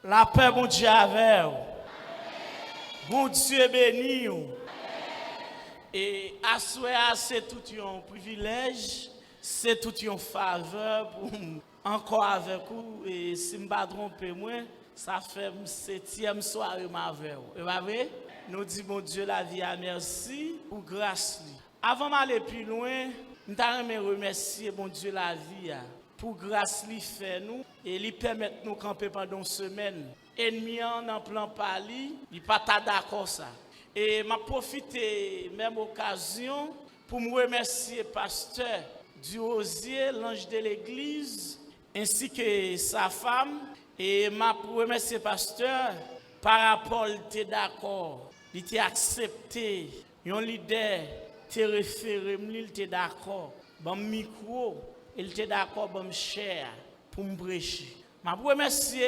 La paix, bon Dieu, avec vous. Bon Dieu béni. Et à souhait, c'est tout un privilège, c'est tout un faveur pour encore avec vous. Et si je ne me trompe moi, ça fait 7e soirée avec vous. Et vous voyez, nous disons, bon Dieu, la vie à merci pour grâce. Avant d'aller plus loin, nous allons remercier, bon Dieu, la vie. Pour grâce lui fait nous et lui permettre nous camper pendant une semaine. Ennemi en plan pali, il pas d'accord ça. Et m'a profité même occasion pour me remercier pasteur Duosier, l'ange de l'église, ainsi que sa femme et m'a remercié pasteur par rapport il était d'accord, il était accepté, un leader te référé, il était d'accord. Bon micro il était d'accord pour me cher pour me prêcher. Je remercie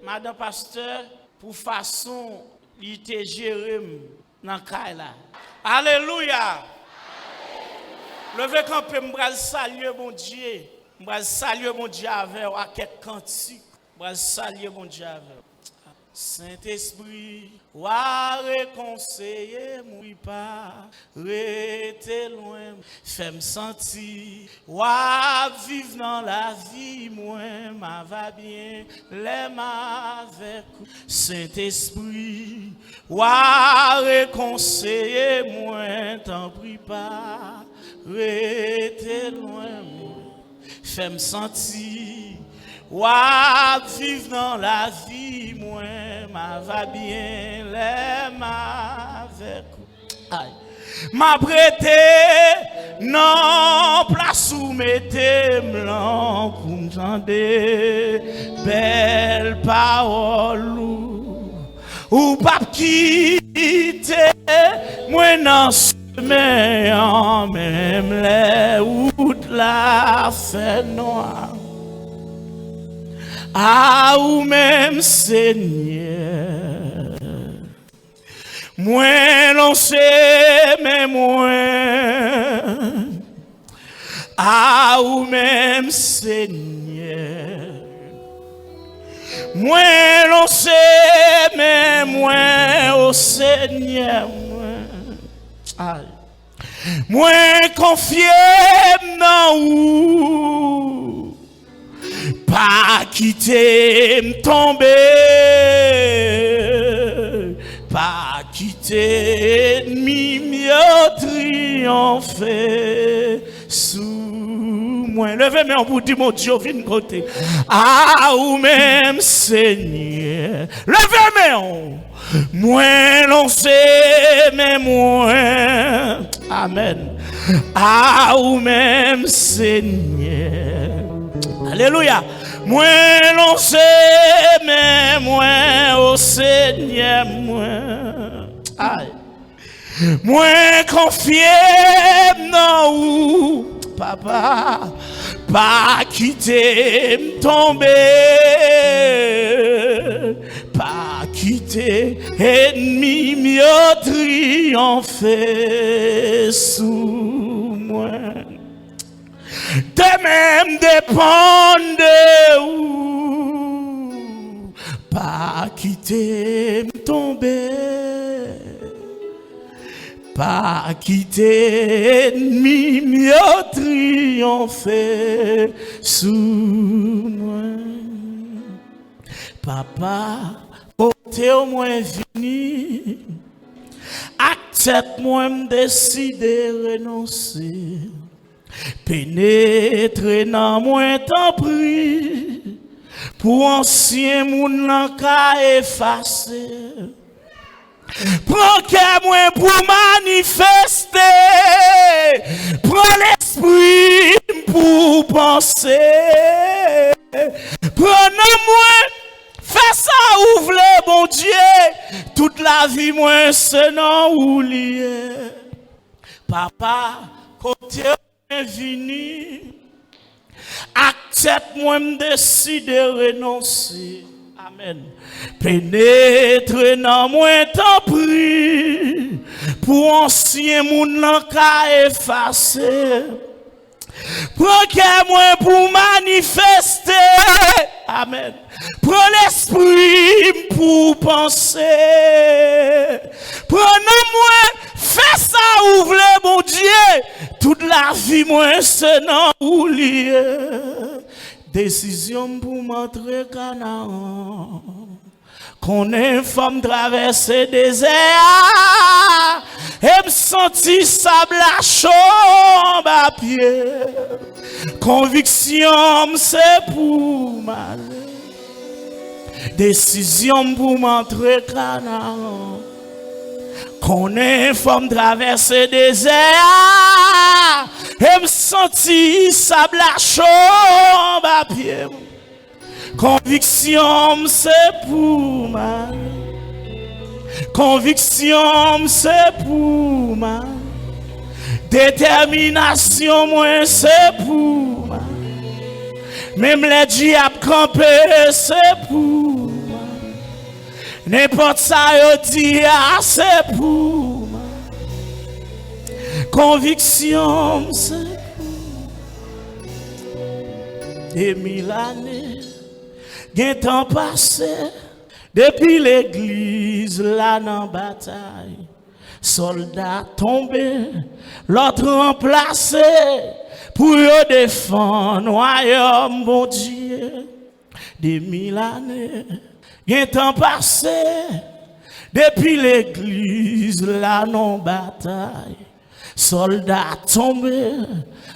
madame pasteur pour façon il était géré dans Kaila. Alléluia. Levez quand peut me saluer mon Dieu. Me saluer mon Dieu avec à quelques cantiques. Me saluer mon Dieu avec. Saint-Esprit, wa réconseiller moi pas, rete loin, fais me sentir, wa vivre dans la vie, moi ma va bien, l'aime avec Saint-Esprit, wa réconseiller moi, t'en prie pas, rete loin, fais me sentir. Wa vivre dans la vie, moi, ma va bien, l'aime avec. Aïe. Ma prêté, non, place où mettez m'lan, pour m'entendre, belle parole, ou pas quitter, moi, non, mais en même les ou la fait noire. Ah, ou même Seigneur, moi l'on sait, mais moi, ah, ou même Seigneur, moi l'on sait, mais moi, au Seigneur, moi confié dans vous. Pas quitter me tomber, pas quitter ennemi mieux triompher sous moi. Levez-moi en vous dire mon Dieu viens côté. Ah ou même Seigneur, levez-moi. Moi l'on sait mais moi. Amen. Ah ou même Seigneur. Alléluia. Moi l'on sait, mais moi au Seigneur, moi. Aïe. Moi confié dans vous, papa, pas quitter me tomber, pas quitter ennemi mieux triompher sous moi. De même dépend de vous, pas quitter me tomber, pas quitter ennemi mieux triompher sous moi. Papa, côté au moins fini, accepte-moi me décider renoncer. Pénétrer dans moi t'en prie pour ancien moun nan ka effacer. Prends que moi pour manifester, prends l'esprit pour penser. Prends-moi, fais ça ouvre le bon Dieu, toute la vie moi c'est non oublié. Papa, côté vini, accepte-moi me décider renoncer. Amen. Pénètre dans moi t'en prie, pour ancien moun nan ka effacer. Prends que moi pour manifester. Amen. Prends l'esprit pour penser. Prenez-moi, fais ça, ouvre mon Dieu. Toute la vie, moi, c'est non oublié. Décision pour m'entrer Canaan. Qu'on est femme traverser des airs et me sentir sable à chaud à pied. Conviction c'est pour mal. Décision pour m'entrer Canaan. Qu'on est femme traverser des airs et me sentir sable à chaud à pied. Conviction c'est pour mal. Conviction c'est pour mal. Détermination moi c'est pour mal. Même les diables campés c'est pour mal. N'importe ça yo dit c'est pour mal. Conviction c'est pour 2000 années. Gen temps passé, depuis l'église, là dans bataille. Soldats tombés, l'autre remplacé, pour y défendre, royaume, bon Dieu. 2000 années, gen temps passé, depuis l'église, là dans bataille. Soldats tombés,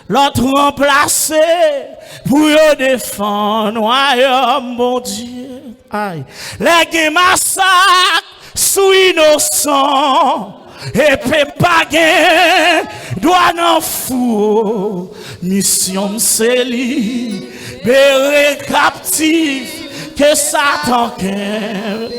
l'autre remplacé pour y défendre, royaume, mon Dieu. Aïe. Les gens massacrent sous innocents, et pas gain, doit n'en fou. Mission c'est libérer captif, que Satan qu'aime.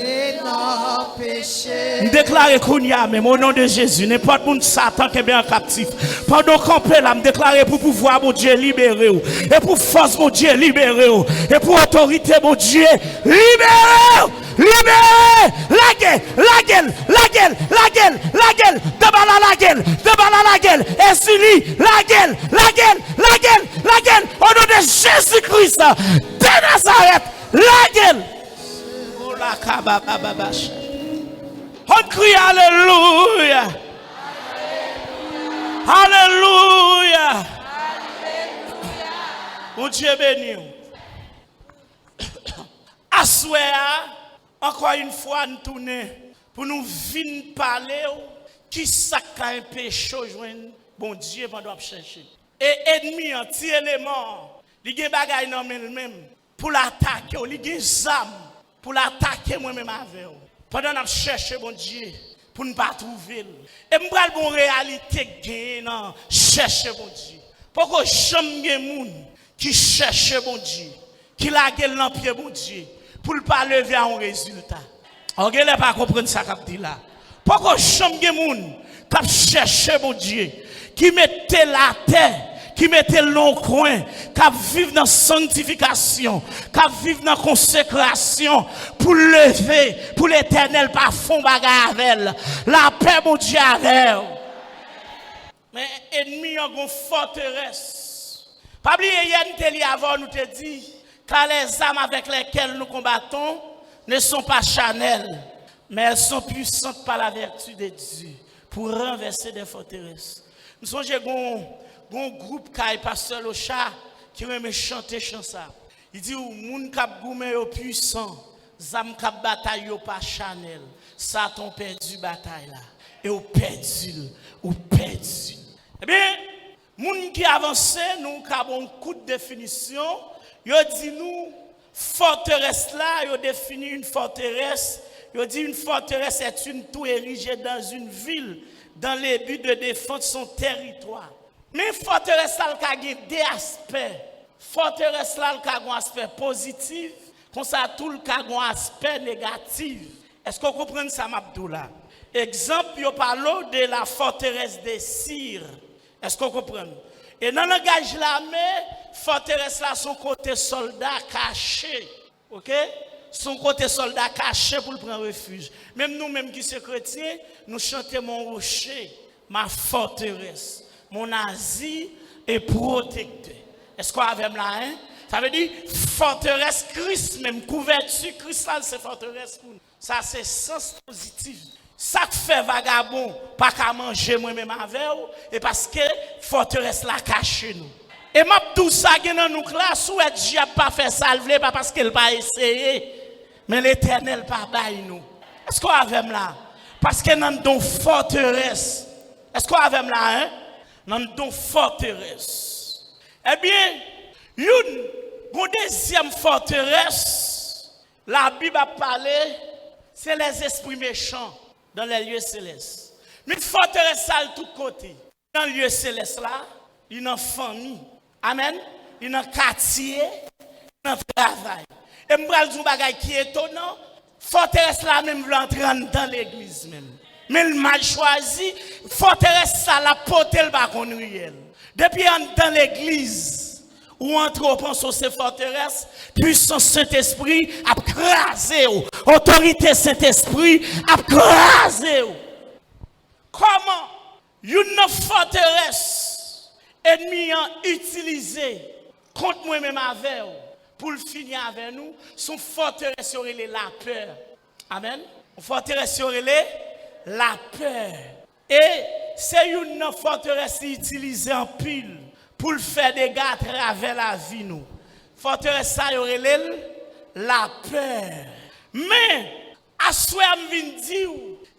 Déclarer qu'on y a, même au nom de Jésus, n'importe où Satan qui est bien captif. Pendant qu'on peut là, me déclarer pour pouvoir, mon Dieu, libérer. Et pour force, mon Dieu, libérer. Et pour autorité, mon Dieu, libérer. Libérer. La gueule, la gueule, la gueule, la gueule, la gueule. Debala la gueule, debala la gueule. Et Sili, la gueule, la gueule, la gueule, la gueule. Au nom de Jésus-Christ, de Nazareth, la gueule. Oh la kababababash. On crie Alléluia. Alléluia. Mon Dieu béni. Assoya, encore une fois, nous tournons pour nous venir parler qui ça un péché joindre bon Dieu pendant qu'on chercher. Et ennemi anti-élément, il y a des bagages dans même pour l'attaquer, il y a des âmes pour l'attaquer moi-même avec. Pendant qu'on cherche bon Dieu, pour ne pas trouver. Et je vais bon réalité gagnant, chercher bon Dieu. Pourquoi jamais des gens qui cherchent bon Dieu, qui la gueule dans pied bon Dieu, pour ne pas lever à un résultat. On ne peut pas comprendre ça qu'a dit là. Pourquoi jamais des gens qui cherchent bon Dieu, qui mettent la terre, qui mettent le long coin, qui vivent dans la sanctification, qui vivent dans la consécration, pour lever, pour l'éternel, par fond bagarre avec elle. La paix, mon Dieu, avec elle. Mais ennemi, a une forteresse. Pas oublier, hier, avant, nous te dit, car les armes avec lesquelles nous combattons ne sont pas charnelles, mais elles sont puissantes par la vertu de Dieu, pour renverser des forteresses. Nous sommes un groupe qui est pasteur le chat qui aime chanter chanson. Il dit moun k'ap goumé yo puissant, zam k'ap bataille yo pas chanel. Satan perdu bataille là et ou perdu. Eh bien, moun qui avance nous avons un coup de définition, yo dit nous forteresse là, yo défini une forteresse, yo dit une forteresse est une tour érigée dans une ville dans le but de défendre son territoire. Mais forteresse là a deux aspects. Forteresse là a un aspect positif, comme ça tout le cas un aspect négatif. Est-ce qu'on comprend ça Mabdoula? Exemple, yo parle de la forteresse de Syr. Est-ce qu'on comprend? Et dans le langage de l'armée, forteresse là son côté soldat caché. OK? Son côté soldat caché pour le prendre refuge. Même nous-mêmes qui sommes chrétiens, nous chantons mon rocher, ma forteresse. Mon asile est protecté. Est-ce qu'on avait là, hein? Ça veut dire forteresse Christ, même couverture Christ, c'est forteresse pour nous. Ça, c'est sens positif. Ça fait vagabond, pas qu'à manger moi-même avec vous, et parce que forteresse la cache nous. Et m'a tout ça qui dans nous classe, ou Dieu pas fait ça, pas parce qu'il pas essayé, mais l'Éternel pas bail nous. Est-ce qu'on avait là? Parce que nous avons une forteresse. Est-ce qu'on avait là, hein? Nous avons une forteresse. Eh bien, une deuxième forteresse, la Bible a parlé, c'est les esprits méchants dans les lieux célestes. Mais une forteresse à tous côtés. Dans les lieux célestes là, il y a une famille. Amen. Il y a un quartier, il y a un travail. Et je vais vous dire un bagage qui est étonnant. Forteresse là même veut entrer dans l'église même. Mais le mal choisi, forteresse ça la porter le bacon riel. Depuis dans l'église, ou entre au pense ces forteresses, puissance Saint-Esprit a crasé. Autorité Saint-Esprit a crasé. Comment une forteresse ennemi a utilisé contre moi-même avec vous pour le finir avec nous, son forteresse sur la peur. Amen. Forteresse sur la peur. Et c'est une forteresse utilisée en pile pour le faire des dégâts à travers la vie nous. Forteresse ça y la peur. Mais à ce moment dire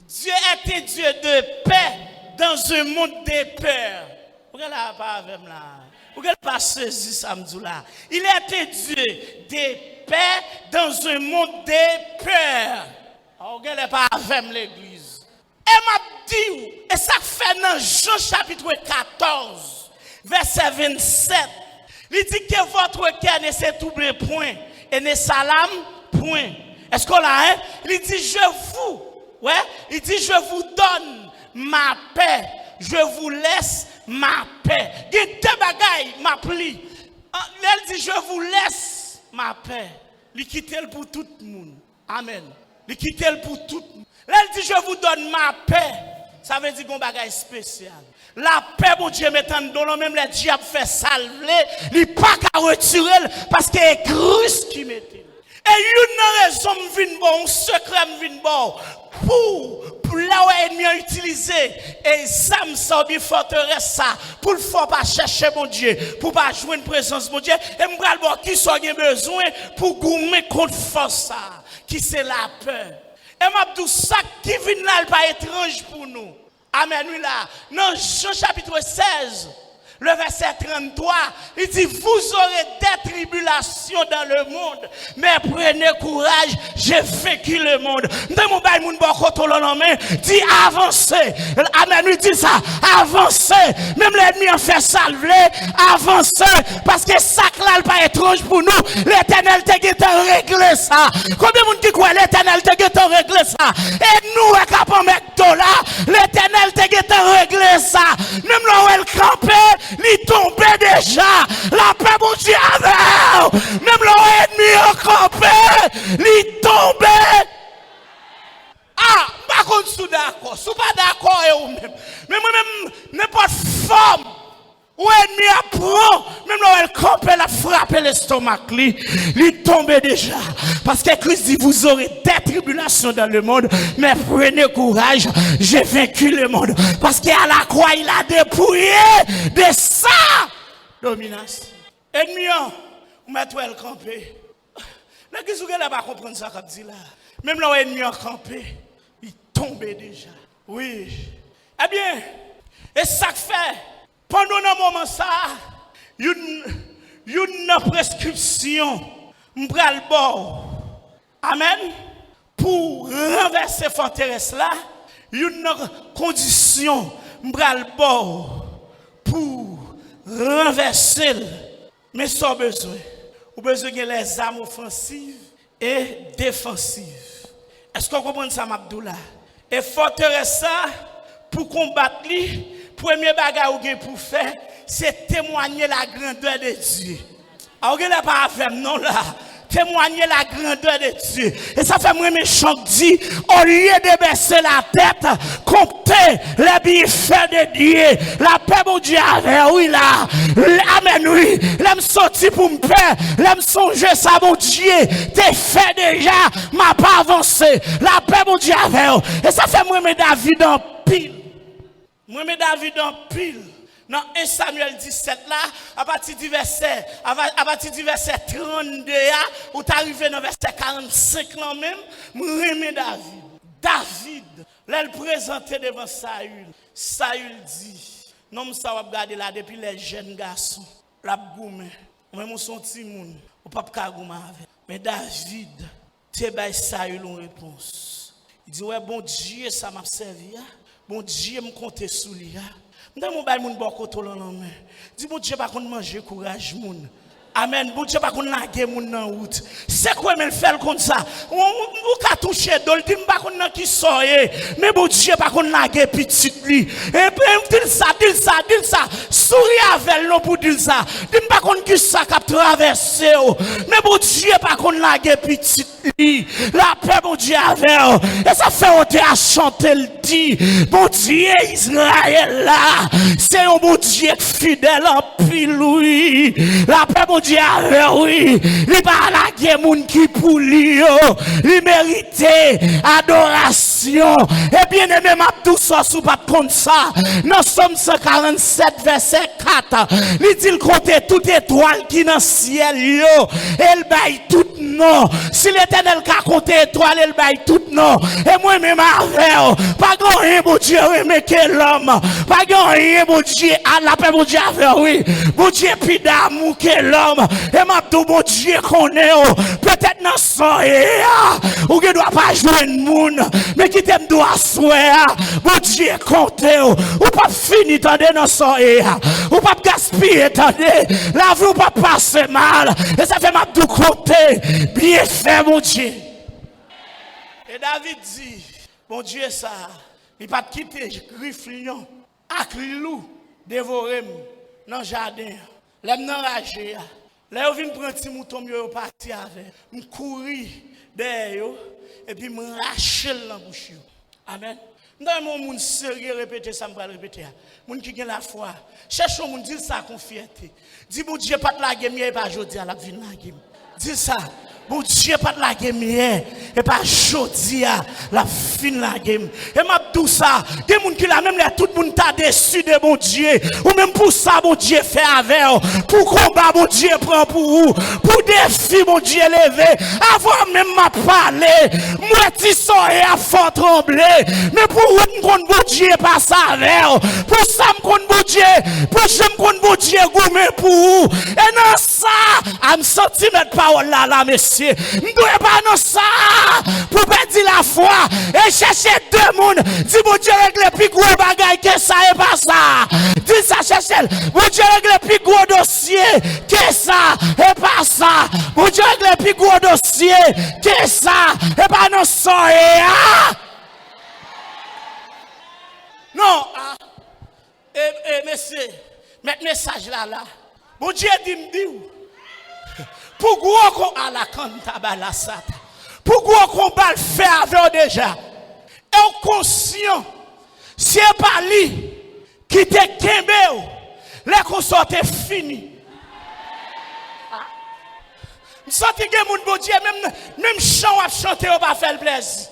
Dieu était Dieu de paix dans un monde de peur. Pourquoi là pas avec là? Pourquoi pas saisi samedi là? Il était Dieu de paix dans un monde de peur. Pourquoi pas avec l'église? Et m'a dit, et ça fait dans Jean chapitre 14, verset 27, il dit que votre cœur ne se trouble point et ne s'alarme point. Est-ce qu'on l'a, hein? Il dit, il dit, je vous donne ma paix, je vous laisse ma paix. Il dit, deux bagailles m'appli. Il dit, je vous laisse ma paix. Il quitte pour tout le monde. Amen. Il quitte pour tout le monde. Il dit, je vous donne ma paix. Ça veut dire qu'on bagaille spécial. La paix, mon Dieu, mettant dans même les diables fait salver, il n'est pas qu'à retirer parce qu'il est Christ qui mettait. Et une raison vient bon, un secret vient bon pour là où l'ennemi a utilisé et ça me semble forteresse ça pour le faire pas chercher mon Dieu, pour pas jouer une présence mon Dieu et me bral bon qui soit besoin pour gommer contre force ça qui c'est la peur. Et m'a dit ça qui vient là pas étrange pour nous. Amen oui là. Dans Jean chapitre 16 le verset 33, il dit, vous aurez des tribulations dans le monde, mais prenez courage, j'ai vaincu le monde. Dit avancez. Amen, lui dit ça, avancez. Même l'ennemi en fait salver, avancez. Parce que ça là pas étrange pour nous. L'Éternel te réglé ça. Combien de monde qui croit l'Éternel te réglé ça? Et nous, à $, l'Éternel te réglé ça. Même là où elle campait, il tombait déjà. La paix, mon Dieu, avec. Même l'ennemi a campé. Il tombait. Ah, par contre, je suis d'accord. Je suis pas d'accord avec vous-même. Mais moi-même, n'importe forme. Où ennemi apprend, même là où elle campait, elle a frappé l'estomac, il tombait déjà. Parce que Christ dit, vous aurez des tribulations dans le monde, mais prenez courage, j'ai vaincu le monde. Parce qu'à la croix, il a dépouillé de ça. Domination. Ennemi, vous mettez elle campé. Là, qu'est-ce que vous n'avez pas compris ça comme dit là? Même là où ennemi a campé, il tombait déjà. Oui. Eh bien, et ça fait. Pendant un moment ça, une prescription m'bral bord. Amen. Pour renverser forteresse là, une condition m'bral bord pour renverser. Mais sans besoin. Ou besoin de les armes offensives et défensives. Est-ce qu'on comprend ça, Mabdoula? Et forteresse ça pour combattre lui. Premier bagage pour faire, c'est témoigner la grandeur de Dieu. Alors, vous n'avez pas à faire, non là. témoigner la grandeur de Dieu. Et ça fait moi méchant dit, au lieu de baisser la tête, compter les bienfaits de Dieu. La paix, mon Dieu, avec, oui, là. Amen, oui. L'aime sortir pour me faire. L'aime songer ça, mon Dieu. T'es fait déjà, m'a pas avancé. La paix, mon Dieu, avec. Et ça fait moi, mes David en pile. Moi, mes David en pile. Dans 1 Samuel 17 là, à partir du verset 32 ou t'arrives dans verset 45 là même, moi remets David. David, là le présenté devant Saül. Saül dit, non ça va regarder là depuis les jeunes garçons, la goumé, même son petit moun, ou pas ka goumé avec. Mais David, te bay Saül une réponse. Il dit ouais bon Dieu ça m'a servi. Bon Dieu me compter sous lui. Dans mon bail moun bokoto la main. Dis bon Dieu pas qu'on manger courage moun. Amen. Bon Dieu pas qu'on laguer moun dans route. C'est quoi mais faire comme ça? On ka toucher dol dit pas qu'on nan qui soye. Mais bon Dieu pas qu'on laguer petit lui. Et puis dis ça. Souris avec non pour dire ça. Dis pas qu'on qui ça cap traverser. Mais bon Dieu pas qu'on laguer petit lui. La paix bon Dieu avec. Et ça fait on te a chanter le dit. Bon Dieu Israël là, c'est un bon Dieu fidèle en pile oui. La paix bon Dieu avec oui. Il pas la guerre moun qui pour lui. Il mérite adoration. Et bien aimé m'a tout ça sous pas comme ça. Dans Somme 147 verset 4, il dit il compte toute étoile qui dans le ciel yo. Elle baille tout nom. Si l'Éternel ka compte étoile, elle baille tout nom. Et moi même avec pas grand rien bon Dieu mais que l'homme. Pas grand rien bon Dieu à la paix bon Dieu avec oui. Bon Dieu plus d'amour que l'homme. Et m'a tout bon Dieu connaît peut-être dans son ou qui doit pas jouer une moun mais qui t'aime doit souhaiter bon Dieu compte ou pas fini tendez dans son ou pas gaspiller tendez la vie ou pas passer mal et ça fait m'a tout compter bien fait mon Dieu. Et David dit bon Dieu ça il pas quitter griffe lion ak loup dévorer dans jardin l'aime nan rage là je viens prendre petit mouton yo parti avec me courir derrière et puis me racher dans bouche. Amen. Dans mon monde sérieux répéter ça me va répéter. Moun qui gagne la foi, cherche moun dire ça con fierté. Dis bon Dieu pas de la game et pas jodi à la vie la game. Dis ça. Bon Dieu pas de la game hier et pas jodi à la fin la game. Et m'a tout ça, des moun qui la même là tout moun t'a déçu de bon Dieu ou même pour ça bon Dieu fait avec pour combat bon Dieu prend pour vous pour défi bon Dieu levé avant même m'a parlé moi ti soye à fort trembler mais pour vous bon Dieu pas ça avec pour ça me bon Dieu pour j'aime bon Dieu gourmet pour vous et dans ça am senti mettre parole là monsieur nous doit pas non ça pour perdre la foi et chercher deux monde dis bon Dieu règle plus gros bagaille que ça et pas ça dis ça chercher bon Dieu règle plus gros dossier que ça et pas ça bon Dieu règle plus gros dossier que ça et pas non ça non monsieur mettre message là bon Dieu dit pour gros à la cantabala sata. Pour gros combat le fait avec déjà. Et conscient, si c'est pas lui qui te kembe, les consorts fini. Je sens que mon bon Dieu, même chant à chanter, on va faire le plaisir.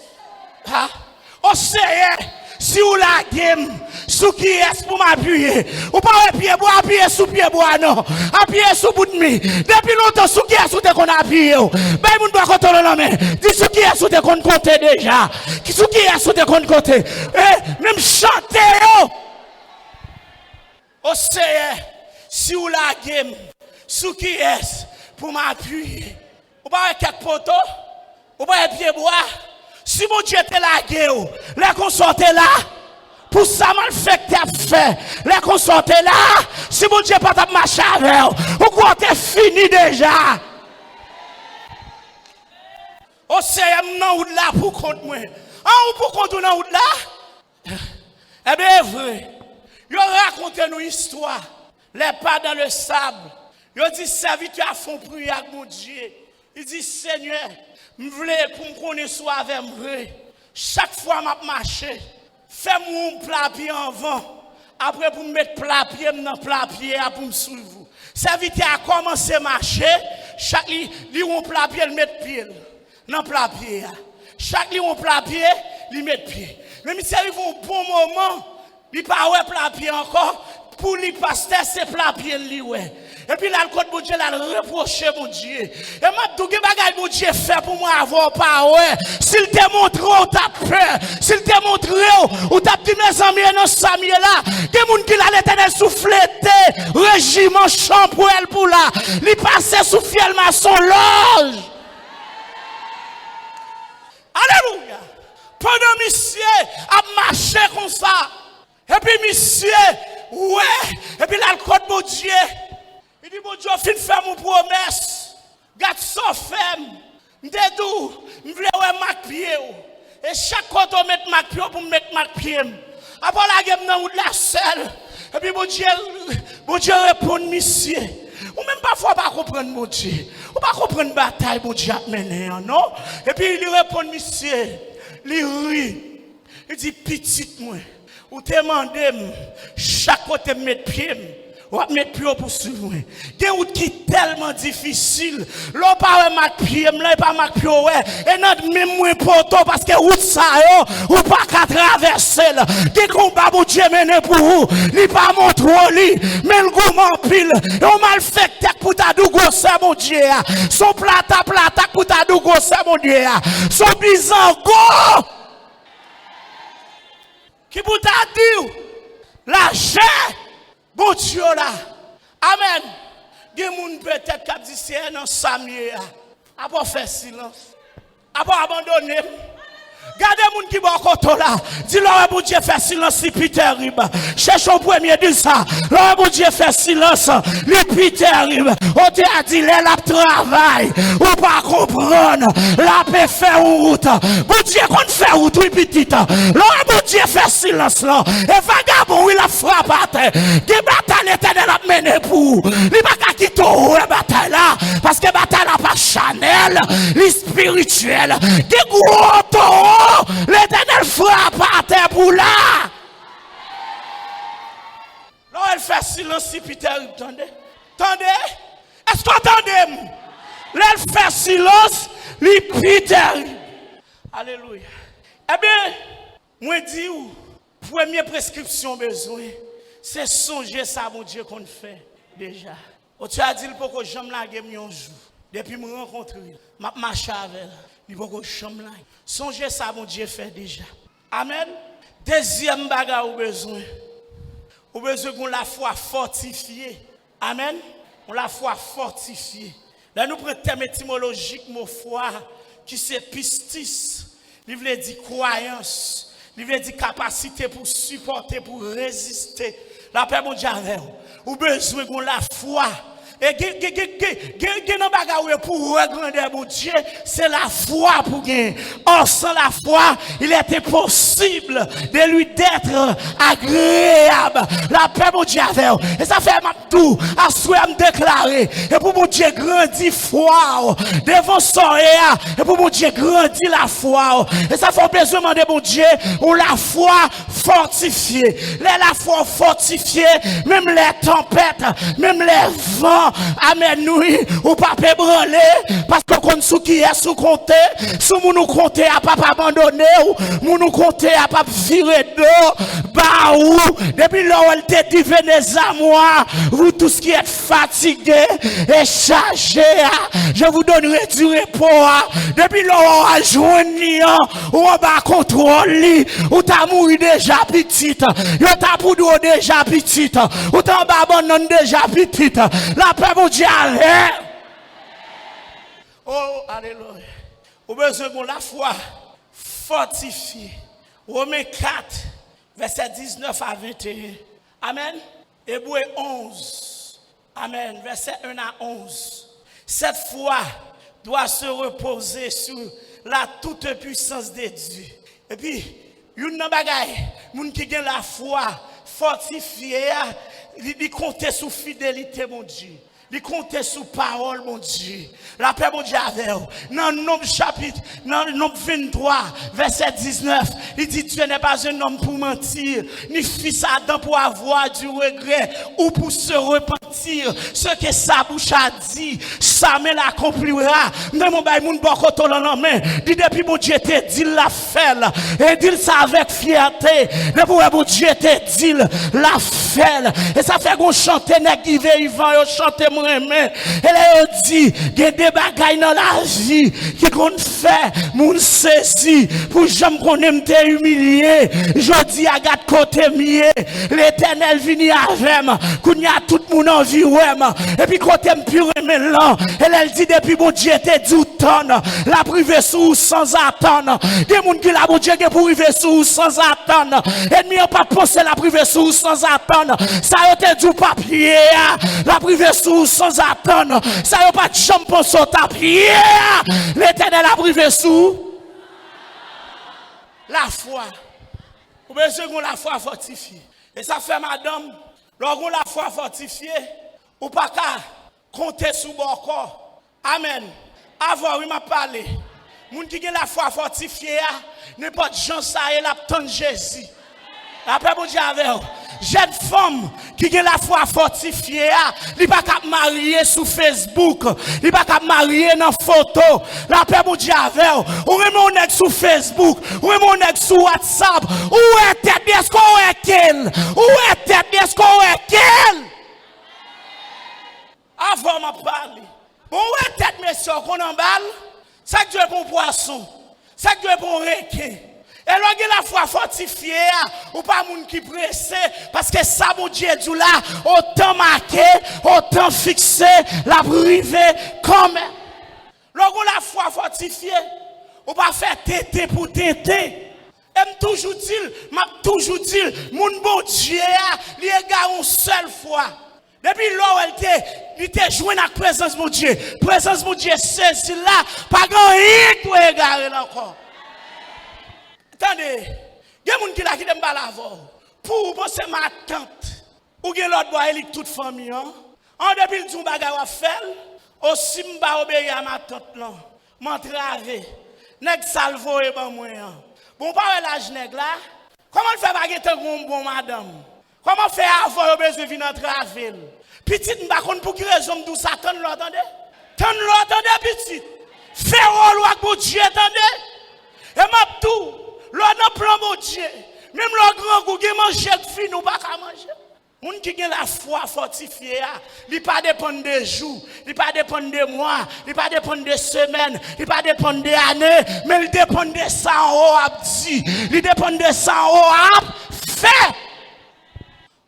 On sait, si vous la game, sous qui est pour m'appuyer. Ou pas pied bois, appuyer sous pied bois, non. Appuyer sous bout de mi. Depuis longtemps, sous qui est sous te qu'on appuie. Ben, moun doit compter la main. Dis sous qui est sous te qu'on compte déjà. Sous qui est sous te qu'on compte. Même chanter, on sait, si vous la game, sous qui est pour m'appuyer. Ou pas quelques poteaux, ou pas pied bois. Si mon Dieu te la gueule, les consortes là, pour ça mal fait que tu as fait, les consortes là, si mon Dieu pas ta marché avec, ou quoi t'es fini déjà. On sait non là pour compte moi. Ou pour compte non là. Eh bien vrai. Yo raconte nous histoire, les pas dans le sable. Yo dit serviteur à fond prier avec mon Dieu. Il dit, Seigneur, je voulais pour me connaître soit avec moi. Chaque fois que je marche, fais-moi un plat pied en vent. Après, pour me mettre plat pied dans plat pied, pour me suivre. Serviteur a commencé à marcher. Chaque li un plat pied, il met pied. Dans plat pied. Chaque li un plat pied, il met pied. Mais il arrive un bon moment, il pas ouais plat pied encore. Pour lui, pasteur, c'est plat pied li ouais. Et puis là, le code mon Dieu, là, le reprocher mon Dieu. Et m'a tout que bagay mon Dieu fait pour moi avoir pas ouais. S'il te montre ou t'as peur, s'il te montre ou t'as dit mes amis non Samuel là, des gens qui l'a l'éternel soufflé, régiment chambrel pour là, li passé sous fiel maçon loge. Alléluia. Pendant monsieur a marché comme ça. Et puis monsieur, ouais, et puis là le code mon Dieu. Il dit, bon Dieu, fin faire mon promesse. Garde ça ferme. M'dedou, m'vle ouais mak pied. Et chaque fois on met mak pied pour mettre mak pied. Après la game dans la selle. Et puis bon Dieu répond monsieur. Ou même parfois pas comprendre mon Dieu. Ou pas comprendre bataille mon Dieu a mené non. Et puis il répond monsieur. Il rit. Il dit petite moi. Ou te demande chaque côté mettre pied. Ou mettre pied pour suivre. Il y a une route qui est tellement difficile. L'on pas mettre pied, là pas mettre pied ouais. Et notre même moins important parce que route ça ou pas qu'à traverser là. Qui combat pour Dieu mener pour vous. Ni pas montre li, mais le gourmand pile. Et on mal fait tête pour ta dougo c'est mon Dieu. Son plata pour ta dougo c'est mon Dieu. Son bizango. Qui pour ta dit la chair. Bon Dieu là. Amen. Des gens peut-être qui disent c'est un Samuel. Après faire silence. Après abandonner. Gardez les gens qui vont côté là. Dis-leur, bon Dieu, fait silence, c'est plus terrible. Cherche au premier, dis ça. Leur, bon Dieu, fait silence, c'est plus terrible. On t'a dit, là, la travail. Ou pas comprendre. La paix fait route. Bon Dieu, qu'on fait route, oui, petite. Leur, bon Dieu, fait silence, là. Et vagabond, il a frappé à terre. Des batailles éternelles à mener pour. Il n'y a pas qu'à quitter la bataille là. Parce que la bataille n'a pas Chanel, les spirituels. Des gros taureaux. L'éternel frappe à terre pour là. Là, elle fait silence si Peter, attendez. Attendez. Est-ce que vous entendez? Là, elle fait silence, li Peter. Alléluia. Eh bien, moi dis où, première prescription besoin, c'est songer ça, mon Dieu, qu'on fait déjà. Tu as dit pour que j'aime la game un jour. Depuis me rencontrer, m'a marché avec elle. Il faut que j'aime la. Songez ça, mon Dieu fait déjà. Amen. Deuxième bagarre au besoin. Au besoin qu'on la foi fortifiée. Amen. On la foi fortifiée. Là nous prenons le terme étymologique mot foi qui c'est pistis. Il veut dire croyance. Il veut dire capacité pour supporter, pour résister. La paix mon Dieu avec vous. Au besoin qu'on la foi. Et pour regarder mon Dieu, c'est la foi pour gagner. Or, sans la foi, il était possible de lui d'être agréable. La paix, mon Dieu, avec vous. Et ça fait tout, à souhait me déclarer. Et pour mon Dieu, grandit foi devant son et pour mon Dieu, grandit la foi. Et ça fait besoin de mon Dieu, ou la foi fortifiée. La foi fortifiée, même les tempêtes, même les vents. Amen, oui, ou pas branler, parce qu'on sous qui est sous compter, sous nous compter à pas abandonner, ou nous compter à pas virer d'eau, bah ou, depuis là où elle te dit, venez à moi, vous tous qui êtes fatigués et chargés, je vous donnerai du repos, depuis là où on a joigné, ou on va contrôler, ou t'as mouru déjà petite, ou t'as poudre déjà petite, ou t'as abandonné déjà petite, la paix mon Dieu, oh, alléluia. Au besoin de la foi fortifiée. Romains 4, verset 19 à 21. Amen. Hébreux 11. Amen. Verset 1 à 11. Cette foi doit se reposer sur la toute puissance de Dieu. Et puis, une bagaille, moun qui a la foi fortifiée, il compte sur fidélité, mon Dieu. il comptait sur parole, mon Dieu. La paix, mon Dieu, avec vous. Dans le Nombre chapitre, dans le Nombre 23, verset 19, il dit, Dieu n'est pas un homme pour mentir, ni fils Adam pour avoir du regret ou pour se repentir. Ce que sa bouche a dit, ça me l'accomplira. Mais mon bail, mon bokoto la main, dit depuis mon Dieu te dit la fait, et dit ça avec fierté. Depuis mon Dieu te dit la fait. Et ça fait qu'on chante, qui veut, il va chanter mon aimé. Et là, il dit, il y a des bagailles dans la vie qui qu'on fait, moun saisi, pour jamais qu'on aime te humilier. Je dis à gade côté mieux, l'Éternel vini avec moi, qu'on y a tout le monde en vie, et puis côté pur aimé là, elle dit depuis mon Dieu te dit autant, la privé sous sans attendre. Des moun qui la mon Dieu qui pour privé sous sans attendre. Ennemi n'a pas pensé la privé sous sans attendre. Ça a été du papier, la privé sous sans attendre. Ça a pas de champ sur ta pied. L'Éternel a privé sous la foi. Ou bien second la foi fortifiée. Et ça fait madame, lorsqu'on la foi fortifiée, ou pas qu'à compter sous bon corps. Amen. Avant, il m'a parlé. Moun qui a la foi fortifiée, n'importe gens ça et la de Jésus. La paix mon Dieu avec vous. Jeune femme qui a la foi fortifiée, il pas qu'à marier sur Facebook, il pas qu'à marier dans photo. La paix mon Dieu avec vous. Ou même on est sur Facebook, ou même on est sur WhatsApp. Où est tête est-ce qu'on est quel? Où est tête est-ce qu'on est quel? Avant m'a parlé. Bon où est tête monsieur qu'on emballe? Ça que Dieu est pour poisson. Ça que Dieu est pour requin. Et là, la foi fortifiée, ou pas moun qui pressé, parce que ça, mon Dieu, dit là, autant marqué, autant fixé, la privé, comme. Là, la foi fortifiée, ou pas faire tété pour tété. M'a toujours dit, mon bon Dieu, il est une seule fois. Depuis là, il était joué dans la présence de mon Dieu. Présence de mon Dieu, c'est là, pas grand rien pour égarer encore. Attendez, il y a des gens qui ont quitté la voie. Pour penser ma tante, ou bien l'autre bois, elle est toute famille. En depuis le jour où fait, aussi je obéir à ma tante là. M'entraver. Nèg salvo et ban moi. Bon pas l'âge nèg là. Comment le fait baguette bon madame? Comment faire avant besoin venir entraver? Petite m'pa konn pour qui raison d'où Satan l'entendez? Tant l'entendez petite. Faire rôle avec mon Dieu attendez. Et m'a tout l'on a plan mon Dieu. Même le grand goût qui mange fin ou pas qu'à manger. Moun qui a la foi fortifiée, il pas dépendre des jours, il pas dépendre des mois, il pas dépendre des semaines, il pas dépendre des années, mais il dépend de ça en haut à dit, il dépend de ça en haut à fait.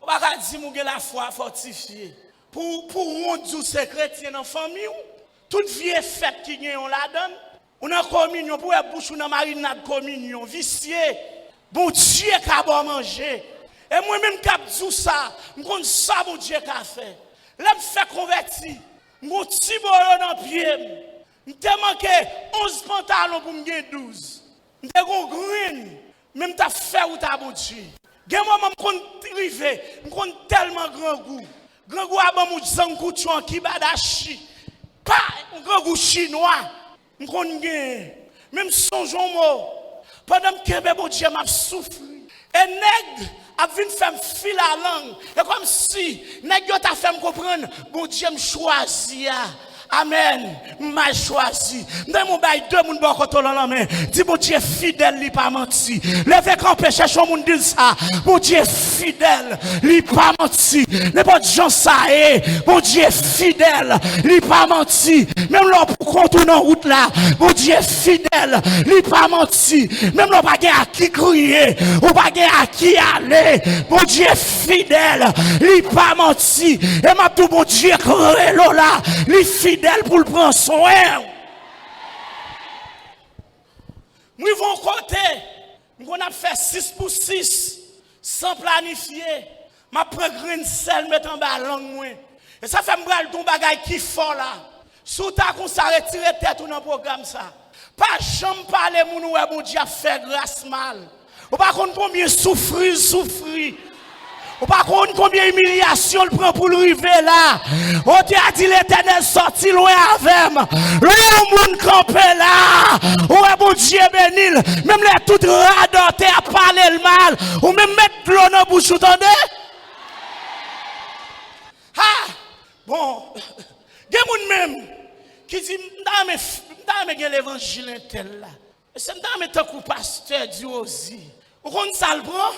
On va dire moun la foi fortifiée. Pour rendre ces chrétiens dans la famille, toute vie est faite qui gagne on la donne. On a communion pour la bouche, on a marinade communion, vicié. Bon Dieu qui a bon manger. Et moi-même qui a dit ça, je connais ça, mon Dieu qui a fait. Là, je fais convertir. Je suis petit boyo dans le pied. Je t'ai manqué 11 pantalons pour me gagner 12. Je t'ai green. Même tu as fait ou tu as bon Dieu. Je connais tellement grand goût. Grand goût à mon zangouchon qui badachi. Pas un grand goût chinois. Je connais. Même son jomo. Pendant que mon Dieu m'a souffert. Et nègre a venu faire fil à langue. Et comme si nègre t'a fait me comprendre, bon Dieu me choisit. Amen. M'a choisi. Dans mon bail deux moun bon koto la main. Dis mon Dieu fidèle, il pas menti. Levez quand péché son moun dit ça. Mon Dieu fidèle, il pas menti. N'importe gens ça est. Mon Dieu fidèle, il pas menti. Même là pour contourner en route là. Mon Dieu fidèle, il pas menti. Même là pas à qui crier, ou pas à qui aller. Mon Dieu fidèle, il pas menti. Et m'a tout mon Dieu créé là, il fidèle pour le prendre soin. Nous vont côté, nous avons fait 6 pour 6 sans planifier. Ma prends grain sel mettre en bas langue. Et ça fait me ton bagage qui fort là. Sous ta qu'on s'arrête retirer tête dans le programme ça. Pas jamais parler mon ou mon Dieu fait grâce mal. Ou pas qu'on combien souffrir. Ou pas combien d'humiliation il prend pour le river là. On te a dit l'Éternel sorti loin avec moi. Le monde campé là. Ou est bon Dieu béni. Même les toutes radotés à parler le mal. Ou même mettre de l'eau dans la bouche, vous entendez? Ah! Bon. Il y a des gens même qui disent, je vais l'évangile intel là. C'est un coup pasteur dit aussi. Vous connaissez ça le prend?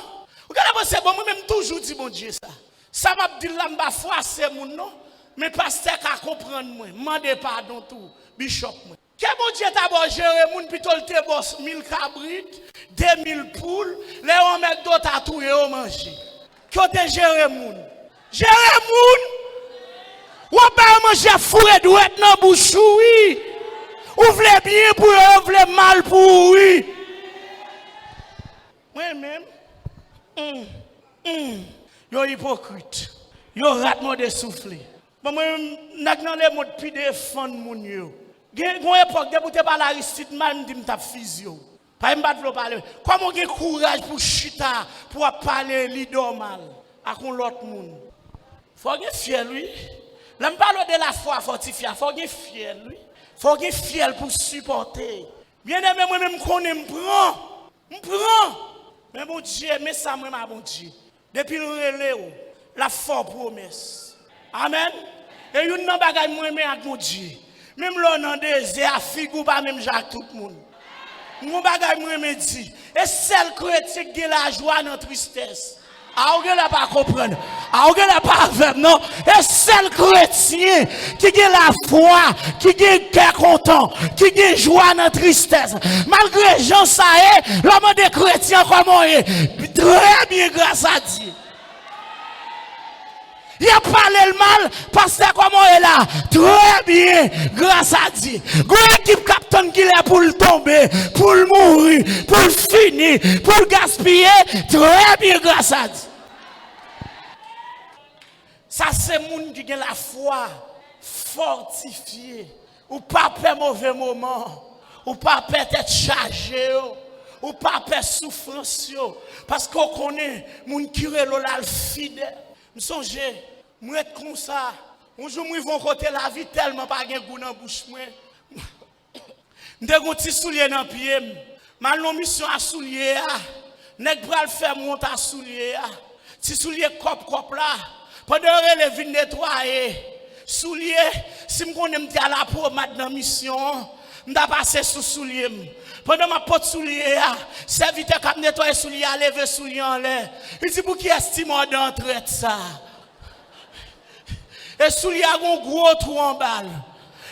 Vous connaissez c'est bon, moi-même toujours dit bon Dieu ça. Ça m'a dit là, je foi c'est mon nom. Mais pasteur qui comprendre moi, demandez pardon tout, bishop moi. Que bon Dieu t'a géré moun plutôt le te boss 1000 cabrites, 2000 poules, les on met d'autres à tout et au manger. Que te géré moun? Géré moun? Ou pas manger fourré douette dans bouche oui. Ou vle bien pour eux, ou vle mal pour oui. Moi-même yo hypocrite. Yo rat mode soufflé. Bon moi n'a dans les modes pi défendre moun yo. Gen époque débouté par l'Aristide même dit m't'a physio. Pas m'bat vlo parler. Comment gen courage pour chita pour parler li normal à kon l'autre moun. Faut gen fier lui. Là m'parle de la foi fortifiée, faut gen fier lui. Faut gen fier pour supporter. Bien aimé moi même connais m'prend. Mais bon Dieu, mais ça moi ma bon Dieu. Depuis le relais, la forte promesse. Amen. Et une nan bagay moi mais avec mon Dieu. Même là dans désert, figou pas même Jacques tout le monde. Mon bagay moi me dit, et celle chrétien qui la joie dans tristesse. Ah, on ne pas comprendre. Ah, on ne pas faire, non. Et celle chrétien qui a la foi, qui a le cœur content, qui a joie dans la tristesse. Malgré Jean ça est, l'homme des chrétiens comment est? Très bien grâce à Dieu. Il a parlé le mal, parce que comment est là? Très bien, grâce à Dieu. Une équipe capitaine qui est pour le tomber, pour le mourir, pour le finir, pour le gaspiller. Très bien, grâce à Dieu. Ça, c'est le monde qui a la foi fortifiée. Ou pas peur mauvais moment. Ou pas peur être chargé. Ou pas peur souffrance. Parce qu'on connaît les gens qui sont fidèles. Je songe, je être comme ça. Un jour, je vais côté la vie tellement pas de goût dans la bouche. Je vais un petit soulier dans le pied. Ma mission à soulier. Je vais faire monter à soulier. Petit soulier cop là. Pendant que je vais nettoyer. Soulier, si je connais à la promenade dans la mission, je vais passer sous soulier. Pendant ma porte soulier, serviteur qui nettoie soulier, lever soulier en l'air. Il dit pour qui estime d'entrer ça. Et soulier a un gros trou en balle.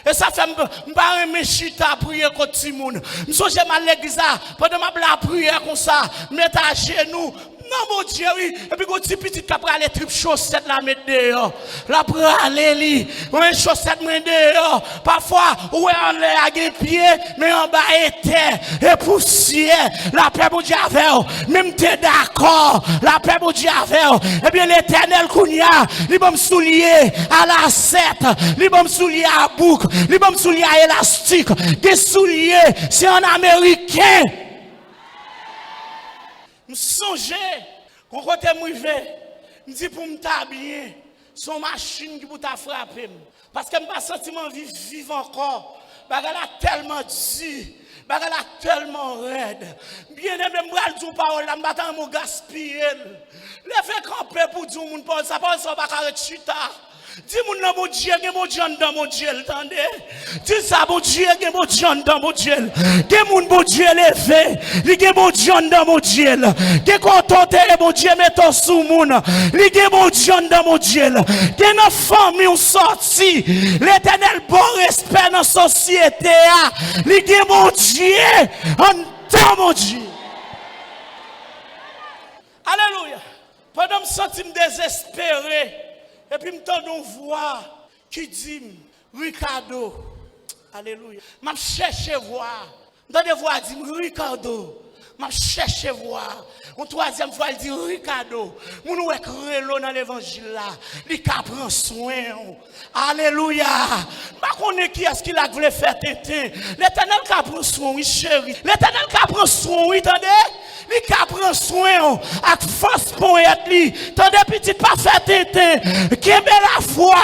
Et ça fait me chita prier contre Timoun. Je suis mal l'église pendant ma prière comme ça, mettre à genoux. Non, mon Dieu, oui. Et puis, quand tu petit qui a les tripes chaussettes, la mettre dehors. La praller, li. Ouais, chaussettes, mettre dehors. Parfois, ouais, on est à des pieds, mais en bas, était, et poussière. La paix, mon Dieu, avec même t'es d'accord. La paix, mon Dieu, avec eh bien, l'éternel, Kounia, il va me soulier à la 7, il va me soulier à boucle, il va me soulier à élastique. Des souliers, c'est un américain. Je songe, quand je suis je dis pour me t'habiller, son machine qui pour t'a frapper. Parce que je n'ai pas sentiment vivre encore. Parce qu'elle a tellement dit, parce qu'elle a tellement raide. Bien aimé, je vais dire parole, je vais me gaspiller. Je vais camper pour dire mon parole, ça parle ça va carrer chita. Dis-moi non mon Dieu, que mon Dieu dans mon Dieu, entendez? Dis ça mon Dieu, que mon Dieu dans mon Dieu. Que mon bon Dieu levé, que mon Dieu dans mon Dieu. Que contenté mon Dieu mettant sous mon. Que mon Dieu dans mon Dieu. Que nos familles ont sorti. L'Éternel bon respect dans la société. Que mon Dieu dans mon Dieu. Alléluia. Pendant que je me sens désespéré. Et puis, je m'entends une voix qui dit, Ricardo, alléluia, je cherche voir. Dans des voix, dit, Ricardo, je cherche voir. Une troisième fois, il dit, Ricardo, je suis créé dans l'évangile là, il prend soin. Alléluia. Je ne connais qui est-ce qu'il a voulu faire tété. L'Éternel qui prend soin, oui, chérie. L'Éternel qui prend soin, oui, attendez. Il prend prend soin avec force pour être li. Tendez petit pas fait tété. Kembe la foi.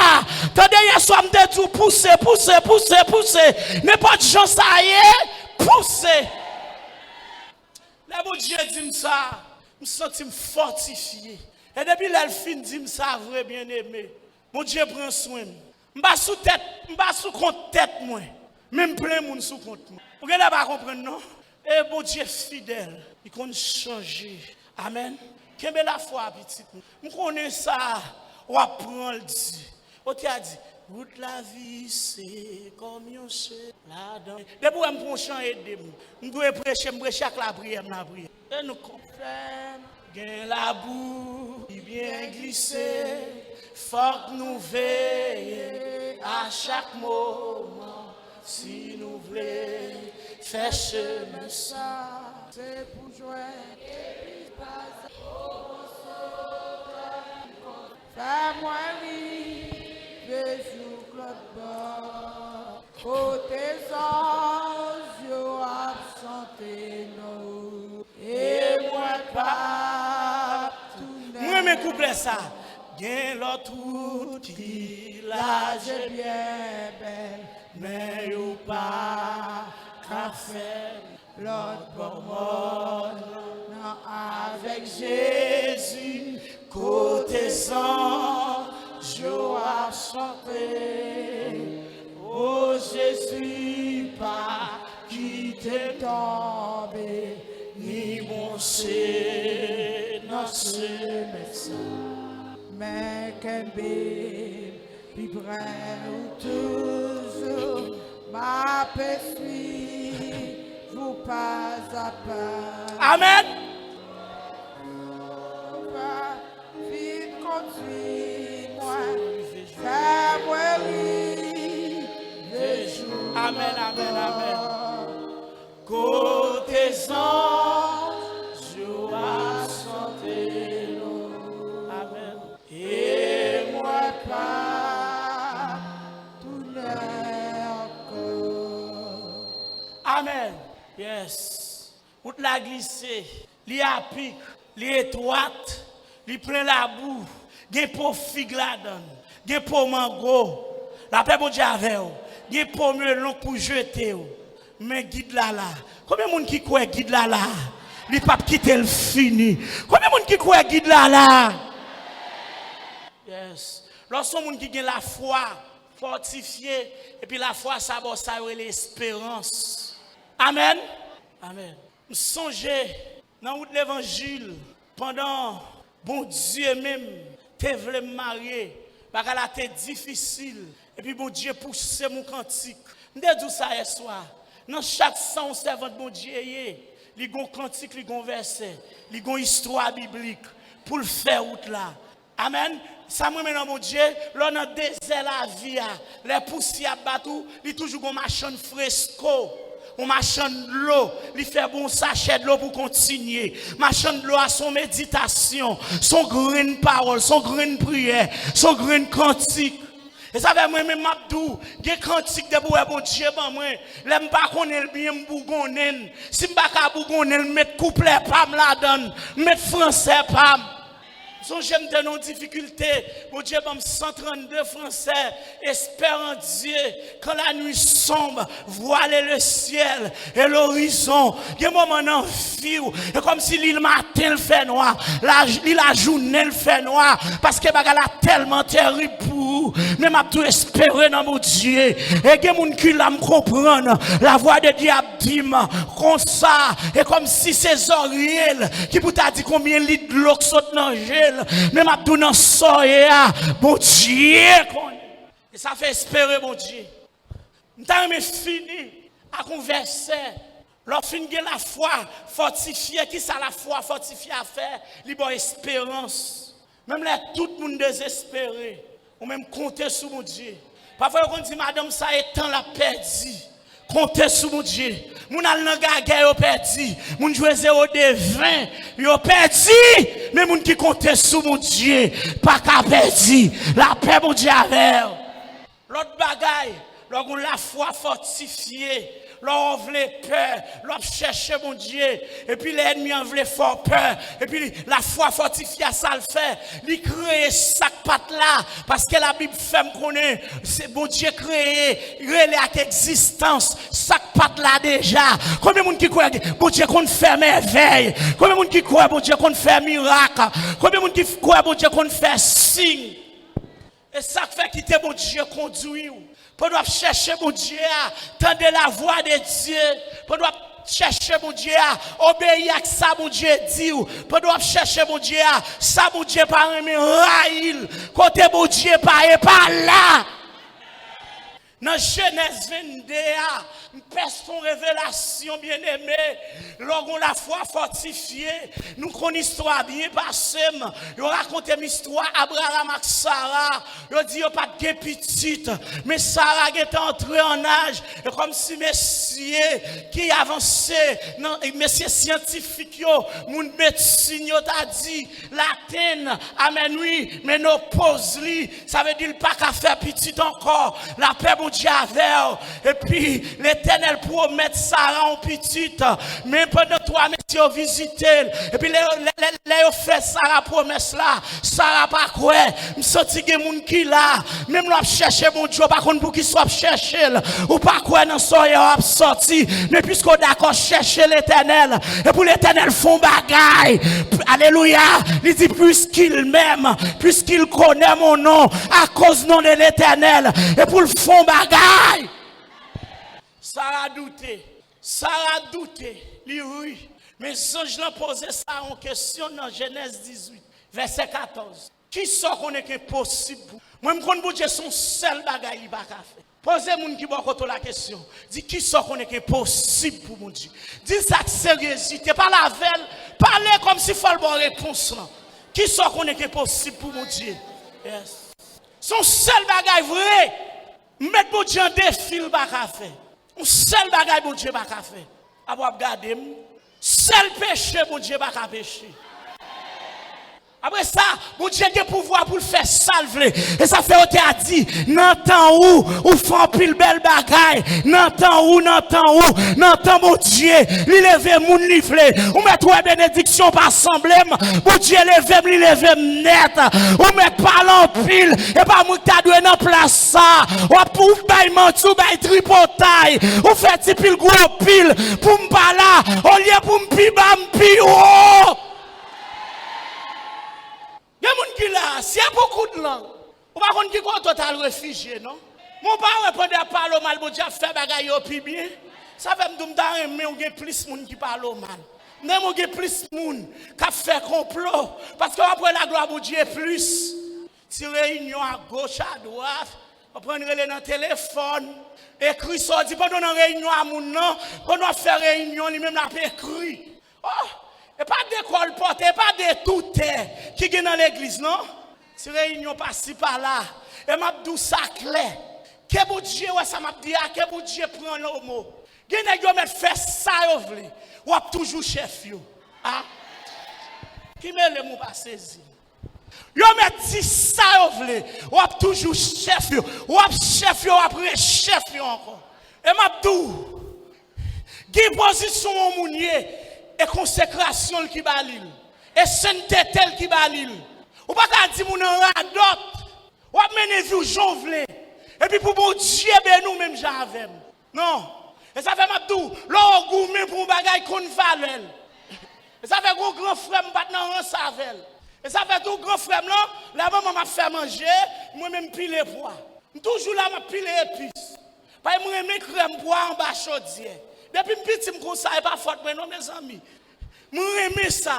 Tendez hier soir me dit pousser. N'importe gens ça y est, pousser. Là mon Dieu dit ça, me senti fortifié. Et depuis là le fin dit ça vrai bien-aimé. Mon Dieu prend soin. M'pas sous tête, m'pas sous compte tête moi. Même plein monde sous compte moi. Vous n'avez pas comprendre non? Et bon Dieu fidèle, il compte changer. Amen. Kembe la foi petite. Nous connais ça, on apprend le dit. On t'a dit, toute la vie c'est comme un chef là-dedans. Depuis on prend chant aider moi. On doit prêcher chaque la prière. Et nous comprenons. Gain la boue, bien glissé, faut que nous veillons à chaque moment. Si nous voulons faire chemin ça, c'est pour jouer. Fais-moi vivre sous le bord. Côté anges, yo absenté nous. Et moi pas tout. Moi mes couplets ça. Gain l'autre qui la j'ai bien belle. Mais ou pas qu'à faire l'autre bon non avec Jésus côté sang je vais chanter oh Jésus pas quitter tomber ni mon notre médecin mais qu'un bébé puis près ou toujours ma paix suit vous pas à pas. Amen. Vite conduis-moi, fais-moi rire les jours. Amen. Côté anges, je vais chanter l'eau. Amen. Et moi pas tout encore. Amen. Yes. Route la glissée, li a pic, li étroite, li plein la boue, gen pour figue la donne, gen pour mango. La paix bon Dieu avec vous. Gen pour melon pour jeter. Mais guide là. Combien de monde qui croit guide là? Li pas quitter le fini. Combien de monde qui croit guide là? Yes. Lorsqu'on monde qui a la foi fortifiée et puis la foi ça l'espérance. Amen. Songez dans l'évangile pendant bon Dieu même te voulait marier parce que c'était difficile et puis bon Dieu poussait mon cantique. M'te dit ça hier soir. Dans chaque sang servant de bon Dieu il y a un cantique, il y a un verset, il y a une histoire biblique pour le faire route là. Amen. Ça me met dans mon Dieu, là dans le désert la vie, les poussières battent, il y a toujours une machine fresco. On machine de l'eau, il fait bon sachet de l'eau pour continuer. Machine de l'eau a son méditation, son green parole, son green prière, son green cantique. Et ça fait moi-même m'abdou, des cantiques de bon Dieu, moi, l'aime pas connaître bien bougonnen. Si m'pas ka bougonnen, mettre couplet pam la donne, mettre français pam. Son j'aime de nos difficultés, mon Dieu, 132 Français, espérant Dieu, quand la nuit sombre, voiler le ciel et l'horizon. Il y a un moment dans vie, et comme si l'île matin le fait noir, la journée le fait noir, parce que bagarre tellement terrible pour vous. Mais m'a tout espéré dans mon Dieu. Et il y a des gens qui la comprendre, la voix de Dieu dit comme ça, et comme si c'est Zoriel qui vous a dit combien de litres de l'eau saute dans le gel. Même à tout dans soya, bon Dieu. Et ça fait espérer, bon Dieu. Nous avons fini à converser. Lorsqu'on a la foi fortifiée, qui ça la foi fortifiée à faire? Libre espérance. Même là, tout le monde désespéré. Ou même compter sur mon Dieu. Parfois, on dit, madame, ça est temps la perdu. Comptez sur mon Dieu. Moun al nan gagay yo perdu. Moun joué 0 de 20 yo perdu. Mais moun qui compte sur mon Dieu pas qu'à perdu. La paix mon Dieu avec. L'autre bagaille, lorsqu'on la foi fortifiée, l'on voulait peur, l'on cherchait mon Dieu, et puis l'ennemi en voulait fort peur, et puis la foi fortifiée ça le fait, il crée sac patte là, parce que la Bible fait me connaître, c'est bon Dieu créé, il est existence, sac patte là déjà. Combien de monde qui croit bon Dieu qu'on fait merveille, combien de monde qui croit bon Dieu qu'on fait miracle, combien de monde qui croit bon Dieu qu'on fait signe. Et ça fait quitter mon Dieu conduit. Pour nous chercher mon Dieu, tendre la voix de Dieu. Pour nous chercher mon Dieu, obéir à ça mon Dieu dit. Pour nous chercher mon Dieu, ça mon Dieu pas aimer raïl. Côté mon Dieu pas là. Dans Genèse 22, une personne révélation bien-aimée, lorsqu'on la foi fortifiée, nous connaissons histoire bien passée. Ils racontent une histoire Abraham et Sarah. Ils disent pas de petite, mais Sarah est entrée en âge. Et comme si messieurs qui avançaient, messieurs scientifiques, mon médecin t'a dit, l'Athènes, amen oui, mais nos pose ça veut dire pas qu'à faire petite encore. La paix, mon Dieu, avec. Et puis, l'Éternel promet Sarah en petite. Mais pendant 3 messieurs visité. Et puis, les fait Sarah promesse là. Sarah pas quoi. Je sens que mon qui là. Même là, chercher mon Dieu, par contre, pour qu'il soit cherché. Ou pas quoi, dans son sorti. Mais puisqu'on d'accord chercher l'Éternel. Et pour l'Éternel, font bagaille. Alléluia. Il dit, puisqu'il m'aime, puisqu'il connaît mon nom, à cause nom de l'Éternel. Et pour le fond bagaille. Sarah doutait, oui. Mais je l'ai posé ça en question dans Genèse 18, verset 14. Qui sort qu'on est possible? Moi, je connais Dieu son seul bagaille il va faire. Posez-moi qui va la question. Dis qui sort qu'on est possible pour mon Dieu. Dis ça avec sérieuxité, pas la veille, parlez comme si il fallait bonne réponse. Qui sort qu'on est possible pour mon Dieu? Yes. Son seul bagaille vrai. Mettre mon Dieu en défi, il va faire. Un seul bagaille, mon Dieu, va faire. Après, regardez, seul péché, mon Dieu, va pécher. Après ça, mon Dieu a pouvoir pour le faire salver. Et ça fait, on t'a dit, n'entend où font pile belle bagaille. N'entend où, n'entend mon Dieu. Il lève mon livre. Ou met toi bénédiction par semblème. Mon Dieu lève net. Ou met pas en pile. Et pas moi qui t'a doué dans place ça. Ou pour bail mentou, bail tripotaille. Ou fait petit pile gros pile. Pour m'pas là. Au lieu pour m'pi haut. Il y a des gens qui là, s'il y a beaucoup de langues, on va dire qu'on est total réfugié, non? Mon père répondait à parler mal, bon Dieu fait bagaille au plus bien. Ça fait me dire mais on a plus de monde qui parle mal. Mais on a plus de monde qui fait complot. Parce qu'après la gloire, bon Dieu plus. Si réunion à gauche, à droite, on prend dans le téléphone, écrit ça, dit pendant une réunion à mon nom, pendant faire réunion, lui-même l'a écrit. Oh! Et pas de colporter, pas de tout qui est dans l'église, non? Si réunion passe par là, et m'a dit ça clair. Que bon Dieu, ça m'a dit, que bon Dieu prend le mot. Gêne yo met fait ça yo vle. Ou toujours chef yo. Ah? Qui me le mot pas saisi. Yo met dit ça yo vle. Ou toujours chef yo. Ou chef yo après chef yo encore. Et m'a dit, qui position au mounier et consécration qui balil et sainteté tel qui balil ou pas dire mon radot ou mener vous jonvler et puis pour bon Dieu ben nous même j'avais non et ça fait m'abdou l'on gourmet pour bagaille qu'on valeur et ça fait gros grand frère m'pas dans ran savel et ça fait tout grand frère là la maman m'a fait manger moi même piler pois toujours là m'a piler épices pas moi aimer crème pois en bas chaudière. Depuis petit, je ne conseille pas fort, mais non, mes amis. Je aime ça.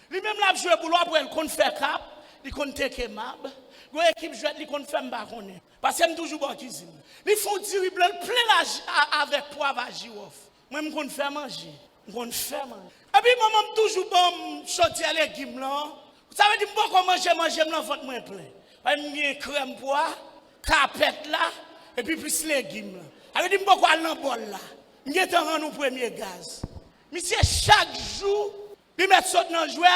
Lui-même, là, je joue pour l'autre, il compte faire cap, il compte faire mab. L'équipe joue, il compte faire mbaronné. Parce que j'aime toujours bon cuisine. Ils font du blanc plein avec poivre à girofle. Moi, je compte faire manger. Je compte faire manger. Et puis, maman, toujours bon, choisir les légumes là. Vous savez, je ne peux pas manger, dans votre main plein. Il y a crème pois, capette là, et puis plus légumes là. Je ne peux pas aller dans le bol là. Nous avons nos premiers gaz. Monsieur, chaque jour, il met ça dans le jouet,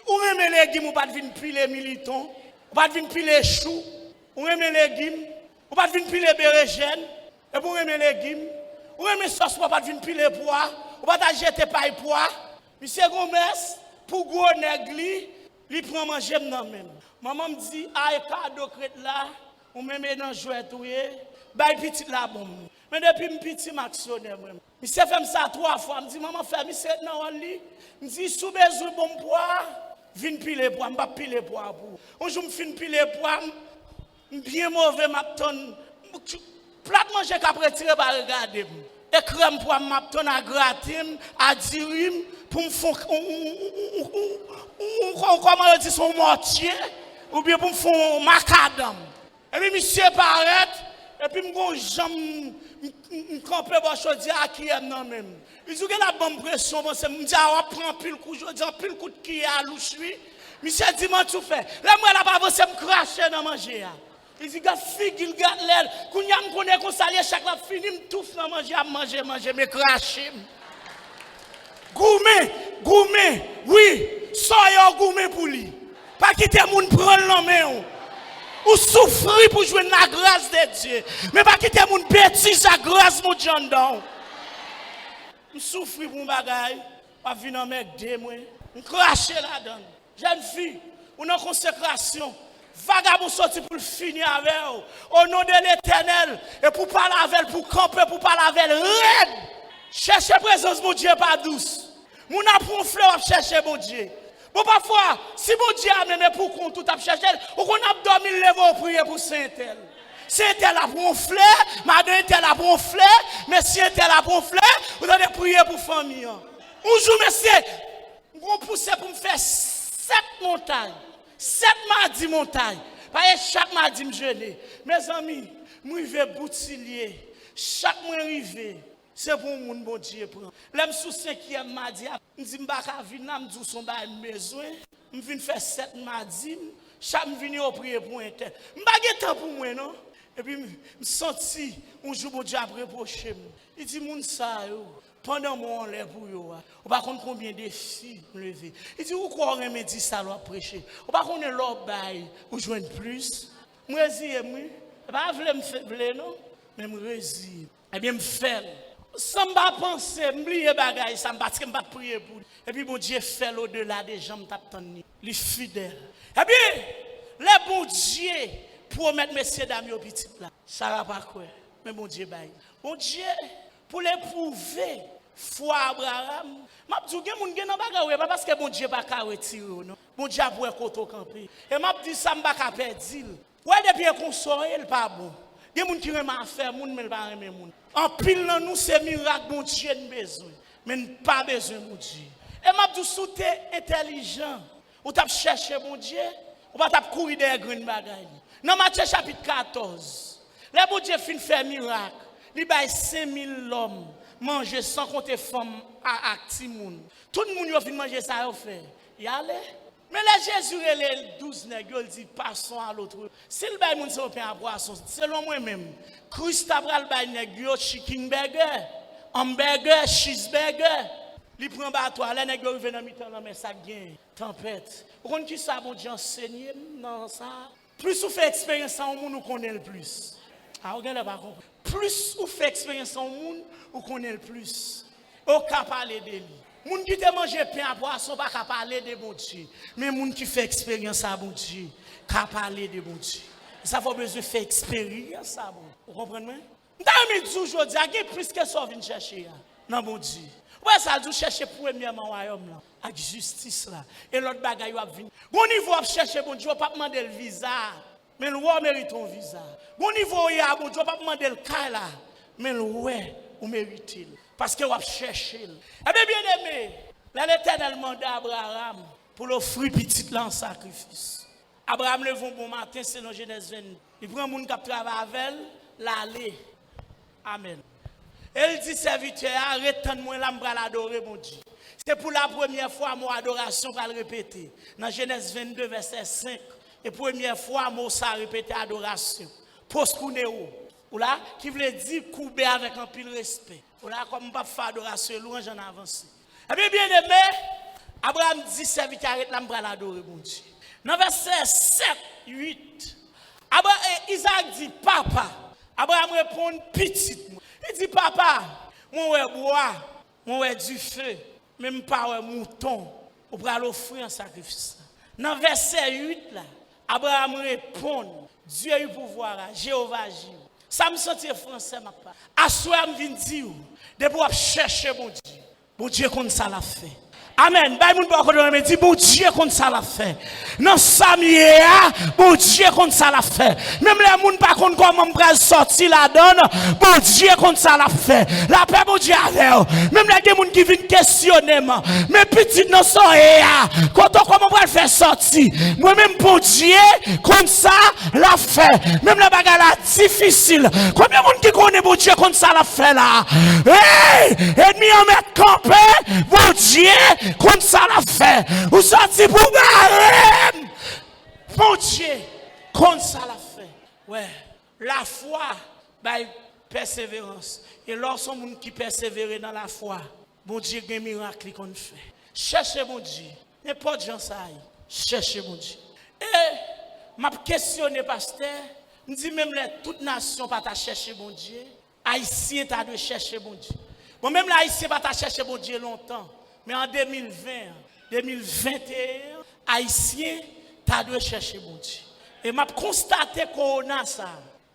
ou remet les légumes, ou pas de venir piler militons, ou pas de venir piler choux, ou remet les légumes, ou pas de venir piler bérégène, et pour remet les légumes, Ou mes sauce pour pas venir piler poids, ou pas jeter paille poids. Monsieur Gomes, pour gros nègli, il prend manger non même. Maman me dit, ah, cadeau crête là, ou même dans jouet touye, bah petit la bombe. Mais depuis mon petit m'actionnaire même. Monsieur fait ça 3 fois, me dit maman fait monsieur dans lit, me dit sous besoin bon poids, viens piler poids, m'pas piler poids pour. Un jour me fin piler poids, bien mauvais m'attend. Plat manger qu'après tirer par regarder. Et crème pour m'attend à gratter, à dire pour me faire comment on dit son mortier ou bien pour me faire macadam. Et puis monsieur paraît et puis me jambe me camper ba chaudier à qui est non même. Il dit que la bonne pression moi c'est me dit ah prend pile coup je dis pile coup de qui à louchui. Monsieur dit moi tout fait. Là moi là pas avancer me cracher dans manger. Il dit, gars, il garde l'aile. Quand il me connaît qu'on s'allie, chaque fois fini, me touffe dans manger, me cracher. Gourmet, oui, soyez gourmet pour lui. Pas quitter mon prendre l'homme. Ou souffrir pour jouer la grâce de Dieu. Mais pas quitter mon bêtise la grâce, mon John Down. Je souffre pour mon bagaille. Pas venir avec deux mois. Je crache là-dedans. Jeune fille, ou dans consécration. Vagabond sorti pour finir avec eux. Au nom de l'Éternel. Et pour parler avec elle, pour camper, pour parler avec elle. Raide. Cherchez présence, mon Dieu, pas douce. Mon apprend fleur, chercher mon Dieu. Bon, parfois, si mon Dieu a même pour qu'on tout a cherché, ou qu'on a dormi, levé au prier pour Saint-Tel. Saint-Tel a pour un fleur, madame Tel a pour un fleur, monsieur Tel a pour un fleur, vous allez prier pour famille. Un jour, monsieur, vous poussez pour me faire 7 montagnes. 7 mardis montagne. Parce que chaque mardi me jeûner. Mes amis, moi je vais boutilier. Chaque mois arrivé, c'est pour mon bon Dieu prend. Là me sous 5e mardi, me dit m'pa ka venir me dire son bail besoin. Me vinn faire 7 mardi, chaque me venir au prier pour un tel. M'pa gen temps pour moi non. Et puis me senti un jour bon Dieu a reproché. Il dit moun ça yo. Pendant mon lève pour yo, on pas compte combien de filles me lever. Il dit où quoi on me dit ça doit prêcher. On pas connait l'autre bail pour joindre plus. Moi résire moi, pas vle me faire non, mais me résire. Eh bien me faire. Sans pas penser, m'oublier bagaille ça parce que me pas prier pour. Et puis bon Dieu fait au-delà des gens t'attendre. Les fidèles. Eh bien les bon Dieu promettre messieurs dames au petit là. Ça va pas quoi. Mais bon Dieu bail. Bon Dieu pour l'éprouver. Foi Abraham, m'a dit que moun gen nan bagay pas parce que bon Dieu pas ka retirer non. Bon Dieu a pour koto camper. Et m'a dit ça m'pa ka perdre. Ouais depuis qu'on sort il pas bon. Des moun qui remen faire moun mais pas remen moun. En pile dans nous c'est miracle bon Dieu n'a besoin. Mais pas besoin mon Dieu. Et m'a dit sous t'es intelligent. Ou t'a chercher bon Dieu, ou pas t'a courir des grandes bagay. Dans Matthieu chapitre 14. Les bon Dieu fin faire miracle. Il bail 5000 hommes. Manger sans compter femmes à Timoun. Tout le monde vient manger ça, il fait. Il allait. Mais là, Jésus et les 12 nègres, il dit passons à l'autre. Si le bail moun se pain à boisson, selon moi-même, Christ a pris le bail nègre, chicken burger, hamburger, cheeseburger. Il prend bateau, les nègres viennent dans mi-temps, mais ça gagne. Tempête. Vous connaissez qui ça, mon Dieu, enseigné dans ça? Plus vous faites expérience en monde, vous connaissez le plus. Ah, regardez pas compris. Plus vous faites expérience en monde, vous connaissez le plus. Vous pouvez parler de lui. Les gens qui te mangent pain à boisson, ne peuvent pas parler de bon Dieu. Mais les gens qui font expérience à bon Dieu, peuvent parler de bon Dieu. Ça faut besoin de faire expérience à bon Dieu. Vous comprenez? Dans mes jours aujourd'hui, il y a plus que ça vient chercher. Non, bon Dieu. Ouais, ça doit chercher premièrement le royaume là, avec justice là. Et l'autre bagaille va venir. Bon niveau à chercher bon Dieu, pas demander le visa. Mais le roi mérite un visa. Bon niveau, il y a bon Dieu, pas demander le cas là. Mais le roi, vous méritez. Parce que vous cherchez. Eh bien aimé, l'Éternel manda Abraham pour l'offrir petit là en sacrifice. Abraham le bon matin, c'est dans Genèse 20. Il prend mon qui travaille avec l'aller. Amen. Elle dit serviteur, arrête-moi là, je vais l'adorer, mon Dieu. C'est pour la première fois mon adoration va le répéter. Dans Genèse 22, verset 5. Et première fois, moi, ça répété adoration. Poskuneo. Ou là, qui veut dire couper avec un pile respect. Ou là, comme pas faire adoration, louange en avance. Et bien aimé, Abraham dit serviteur, arrête là, je vais l'adorer, mon Dieu. Dans verset 7, 8, Isaac dit papa. Abraham répond petit. Il dit papa, Moi ouais bois, moi ouais du feu, même pas ouais mouton, ou pour l'offrir un sacrifice. Dans verset 8 là, Abraham répond, Dieu a eu pouvoir, Jéhovah agit. Ça me sentit français ma part. À soi me vient dire, de pour chercher bon Dieu comme ça l'a fait. Amen. Bah moun pas connait me dit bon Dieu comme ça l'a fait. Dans Samuel, bon Dieu comme ça l'a fait. Même les moun pas connait comment pral sortir la donne, bon Dieu comme ça l'a fait. La paix bon Dieu avec. Même les moun qui viennent questionner moi, mais petit non so quand on comment pral faire sortir. Moi même bon Dieu comme ça l'a fait. Même la bagarre là difficile. Combien moun qui connaît bon Dieu comme ça l'a fait là. Hey, ennemi en mettre camper, bon Dieu comme ça l'a fait. Vous sortez pour barrer. Bon Dieu, comme ça l'a fait. Ouais. La foi, bah, persévérance. Et lorsqu'on monde qui persévère dans la foi, bon Dieu, il y a un miracle qu'on fait. Cherchez bon Dieu. N'importe gens ça aille. Cherchez bon Dieu. Et, m'a questionné, pasteur, me dit même toute nation pas ta chercher bon Dieu. Haïtien t'a de chercher bon Dieu. Bon, même l'Haïtien pas ta chercher bon Dieu longtemps. Mais en 2020, 2021, Haïtien, t'as dû chercher bon Dieu. Et m'a constaté qu'on a ça.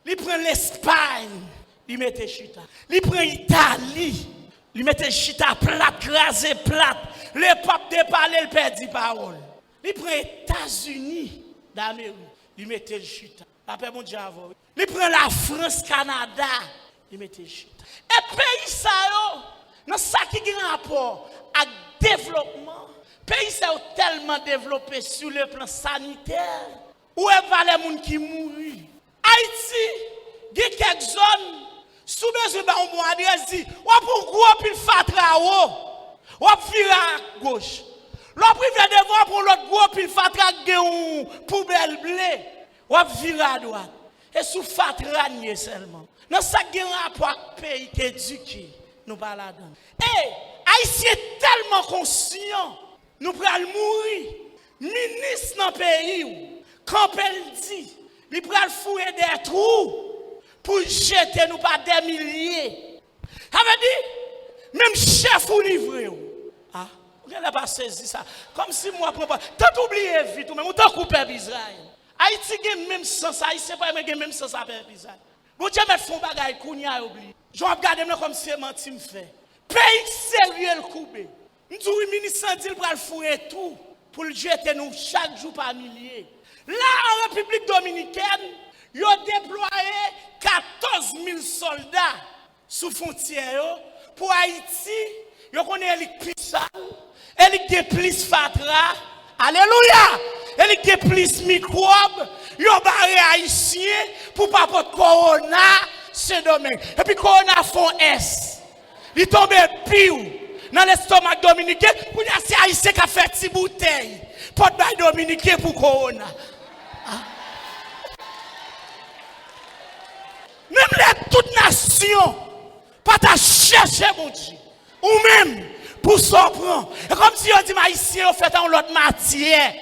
Il prend l'Espagne, il met chita. Il prend l'Italie, il met chita plate, crasé plate. Le pape de parler, il perd parole. Il prend les États-Unis d'Amérique, il met chita. La paix mon Dieu avant. Il prend la France, Canada, il met chita. Et pays ça, dans ça qui a un rapport avec le développement, le pays est tellement développé sur le plan sanitaire, où est les gens qui mourent. Haïti, il y a quelques zones, sous besoin d'un bon adresse, dit, ou pour gros pile fatra ou virer à gauche. L'autre privé devant pour l'autre gros pile fatra ou poubelle blé, ou virer à droite. Et sous fatra seulement. Dans ça qui a un rapport avec le pays qui est éduqué. Nous pas là-dedans. Et Haïtien est tellement conscient, nous prenons mourir. Ministre dans le pays, quand elle dit, il prenons fouiller des trous pour jeter nous par des milliers. Ça veut dire, même chef ou livré. Ah, vous n'avez pas saisi ça. Comme si moi, tant oublié vite, ou même autant coupé Israël. Haïti a même sens, Haïtien pas même sens à Israël. Vous Dieu met fond bagaille kounya oublié. Je regarde comme si menti me fait. Pays sérieux le coupé. Nous le ministre dit pour le fouiller tout pour le jeter nous chaque jour par milliers. Là en République dominicaine, ils ont déployé 14 000 soldats sous frontière pour Haïti. Ils connaissent les plus sales, les plus fatra. Alléluia! Les plus microbes. Ils ont barré Haïtien pour pas porter corona. Ce domaine. Et puis quand on a fond S, il tombe pire dans l'estomac dominicain, pour y a ces haïtiens qui a fait petite bouteille. Porte bail dominicain pour corona. Même les toutes nations, pas ta chercher mon Dieu. Ou même pour s'en prendre. Et comme si on dit haïtien on fait en l'autre matière.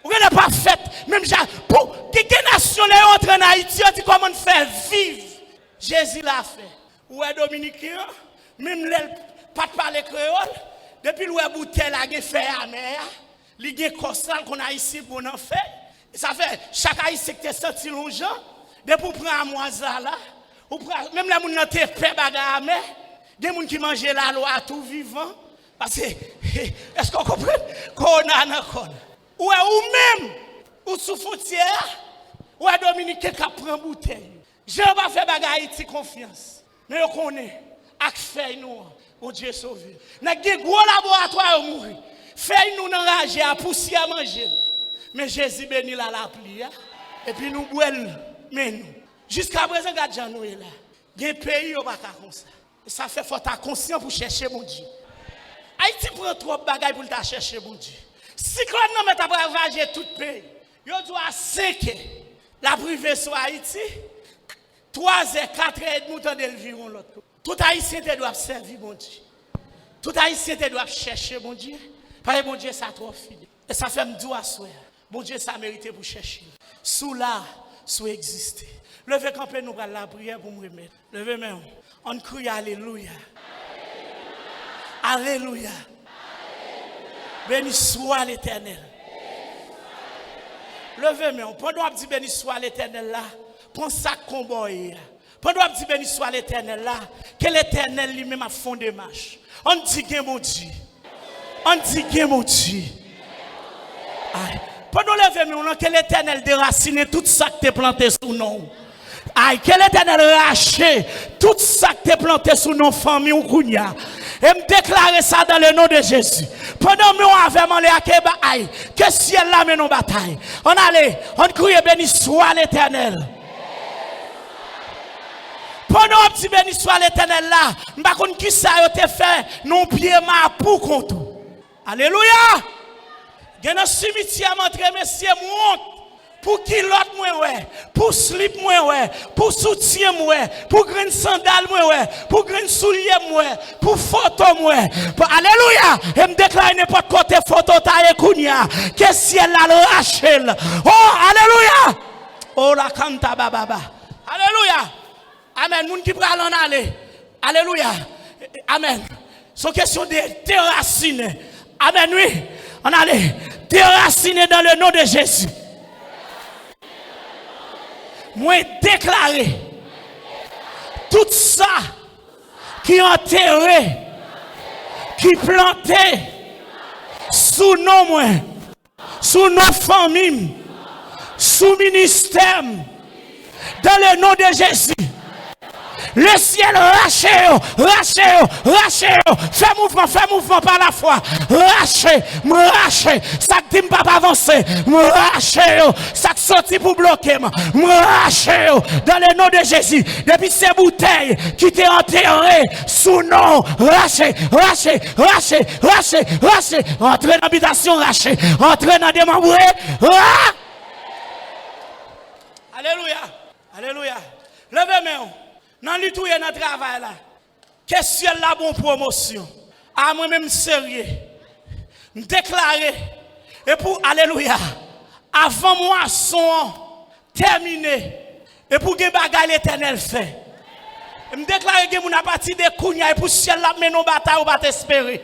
Vous n'avez pas fait même pour quelle nation les autres en Haïti on dit comment faire vivre. Jésus l'a fait. Ou est dominicain, même les pas parler créole, depuis le bouteille la fait amer, li gen costal qu'on a ici pour en faire. Ça fait chaque haïtien qui est senti longtemps, depuis pour prendre à moisa là, ou même les gens qui fait bagarre amer, des gens qui mangent la loi tout vivant parce que est-ce qu'on comprend qu'on a encore. Ou même ou sous frontière, ou est dominicain qui prend bouteille. Je ne vais pas faire Haïti confiance. Mais on connaît. Avec fait nous, mon Dieu sauvé. Nous avons des gros laboratoires à mourir. Fait nous enrager à pousser à manger. Mais Jésus bénit la pli. Et puis nous boivons. Mais nous. Jusqu'à présent, regarde nous là. Il y a un pays qui pas comme ça. Et ça fait faut ta conscience pour chercher mon Dieu. Haïti prend trop de bagages pour chercher mon Dieu. Si on met à ravager tout le pays, il doit 5 la privée sur Haïti. 3 et 4 et nous t'en délivrons l'autre. Tout haïtien doit servir mon Dieu. Tout haïtien doit chercher mon Dieu. Parce que mon Dieu ça trop fidèle. Et ça fait me dire à soi. Mon Dieu ça mérite pour chercher. Sous là, sous exister. Levez camper nous pour la prière pour me remettre. Levez même. On crie alléluia. Alléluia. Béni soit l'Éternel. Levez-moi. Pendant que dit béni soit l'Éternel là, prends ça combat. Pendant que dit béni soit l'Éternel là, que l'Éternel lui-même a fondé marche. On dit que mon Dieu. On dit que mon Dieu. Pendant levez-moi, que l'Éternel déracine tout ça que tu as planté sous nous. Aïe, que l'Éternel rache tout ça que tu as planté sous nos familles ou kounya. Et me déclarer ça dans le nom de Jésus. Pendant que nous avons les akeba, aïe, que ciel là mène nos batailles. On allait, on crie béni soit l'Éternel. Pendant que tu béni soit l'Éternel là, m'pa konn qui ça yo te fait, non pied ma pour contre. Alléluia. Gen un cimetière montre messieurs monte. Pour qui l'autre moi ouais, pour slip moi ouais, pour soutien moi, pour grande sandale moi ouais, pour grande soulier moi, pour photo moi. Alléluia, et me déclare n'importe côté photo ta ekounia, que ciel la le rachel. Oh alléluia. Oh la kanta baba. Alléluia. Amen, moun qui pral en aller. Alléluia. Amen. Son question de déraciner. Amen oui. On allait déraciner dans le nom de Jésus. Moi déclarer tout ça qui enterré, qui planté sous nos moi, sous nos familles, sous ministère, dans le nom de Jésus. Le ciel rachez, fais mouvement par la foi. Rachez, ça ne dit pas avancer. Rachez, ça sorti pour bloquer. Rachez, dans le nom de Jésus. Depuis ces bouteilles qui t'ont enterrées sous nous, rachez. Entrez dans l'habitation, rachez. Entrez dans démembré. Alléluia. Levez-moi. Dans le tout, il y a un travail là. Qu'est-ce que la bonne promotion? À moi-même sérieux. Me déclarer. Et pour, alléluia. Avant moisson terminé. Et pour que bagay l'Éternel fait. Me déclarer que mon a parti de kounya et pour ciel là mais nos batailles ou pas espérer.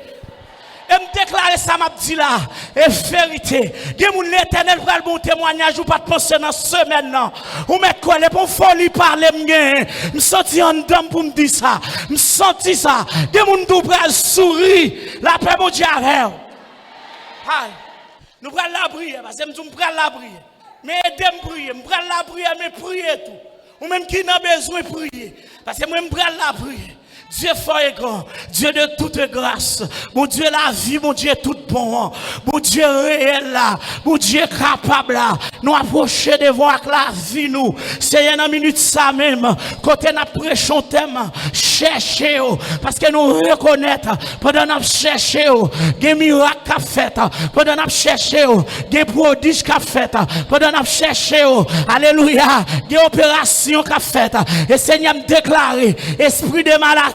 Et me déclarer ça m'a dit là, et vérité. Que mon l'Éternel va le bon témoignage ou pas de penser dans ce semaine là. Ou mettre quoi les bon folie parler me senti en dedans pour me dire ça. Me senti ça. Que mon tout pral sourire, la paix mon Dieu avec. Nous pral la prière parce que nous pral la prière. Mais aidez-moi prier, me pral la prière mais prier tout. Ou même qui n'a besoin de prier parce que moi me pral la prière. Dieu fort et grand, Dieu de toute grâce, mon Dieu la vie, mon Dieu tout bon, mon Dieu réel là, mon Dieu capable là, nous approcher devant la vie nous, c'est une minute ça même, quand nous prêchons thème, cherchez parce que nous reconnaissons, pendant nous cherchons, des miracles qu'a fait, pendant nous cherchons, des prodiges qu'a fait, pendant nous cherchons, alléluia, des opérations qu'a fait, et Seigneur me déclare, esprit de maladie,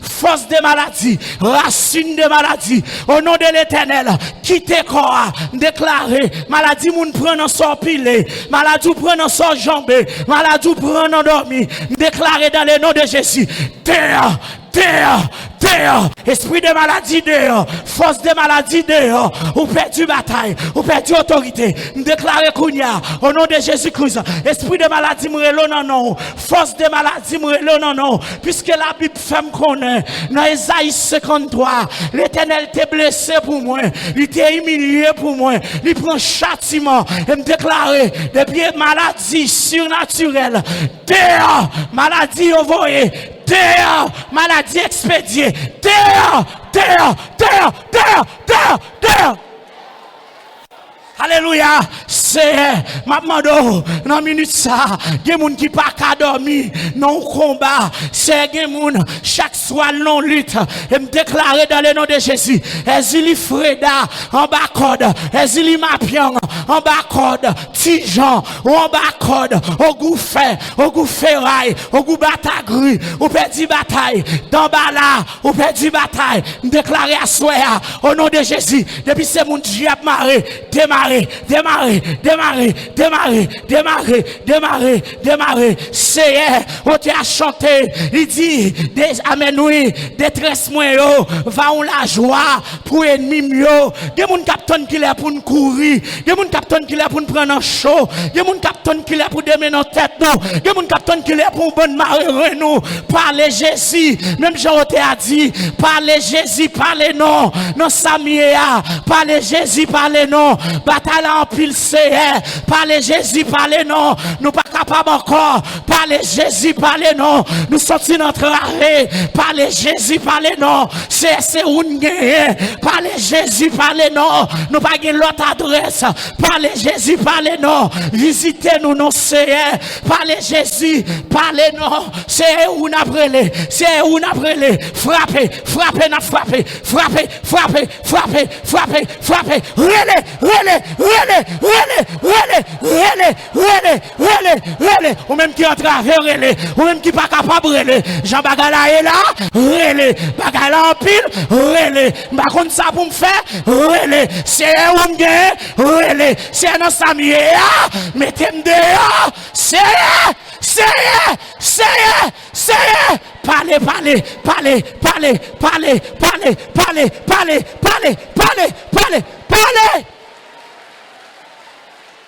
force de maladie, racine de maladie, au nom de l'Éternel, quittez corps, déclarez, maladie moun prend en sort pilé, maladie prend en sort jambé, maladie prend en dormi, déclarez dans le nom de Jésus, terre, esprit de maladie dehors, force de maladie dehors, ou perdu bataille, ou perdu autorité, déclarez kounya, au nom de Jésus-Christ, esprit de maladie m'relo non, force de maladie m'relo non, puisque la Bible fait me connaître, dans Isaïe 53, l'Éternel t'est blessé pour moi, il t'est humilié pour moi, il prend châtiment, et me déclarer, depuis maladie surnaturelle, dehors, maladie envoyée, terre, maladie expédiée, terre. Alléluia, c'est ma demande dans minute ça, des moun qui pas qu'à dormir, non combat, c'est des moun chaque soir non lutte, et me déclarer dans le nom de Jésus, Ezili Freda en bas code, Ezili Mapian en bas code, Tijan en bas code, au goût fait, au goût ferraille, au goût batagru, ou perdu bataille, dans bas là, ou perdu bataille, me déclarer à soi, au nom de Jésus, depuis ce moun Dieu a marré, démarré. démarrer. C'est on te a chanté. Il dit, amen oui, détresse moi yo, va on la joie pour ennemi yo. Des moun capton qui est pour nous courir, des moun capton qui est pour nous prendre en chaud, des moun capton qui est pour démer nos têtes nous, des moun capton qui est pour bonne marée nous. Parlez Jésus, même Jean te a dit, parlez Jésus, parlez non, non Samia, parlez Jésus, parlez non, bataille en pile c'est, parlez Jésus, parlez non, nous pas capable encore, parlez Jésus, parlez non, nous sortis notre arrêt, parlez Jésus, parlez non, c'est où nous parlez Jésus, parlez non, nous pas l'autre adresse, parlez Jésus, parlez non, visitez-nous, non c'est, parlez Jésus, parlez non, c'est où nous brûlé, c'est où nous brûlé, frappez, relais, ou même qui entre à relais, ou même qui pas capable relais, Jean Bagala est là, relais, Bagala en pile, relais, par contre ça pour me faire, relais, c'est où me gagne, relais, c'est dans Samia, mettez-moi dehors, c'est,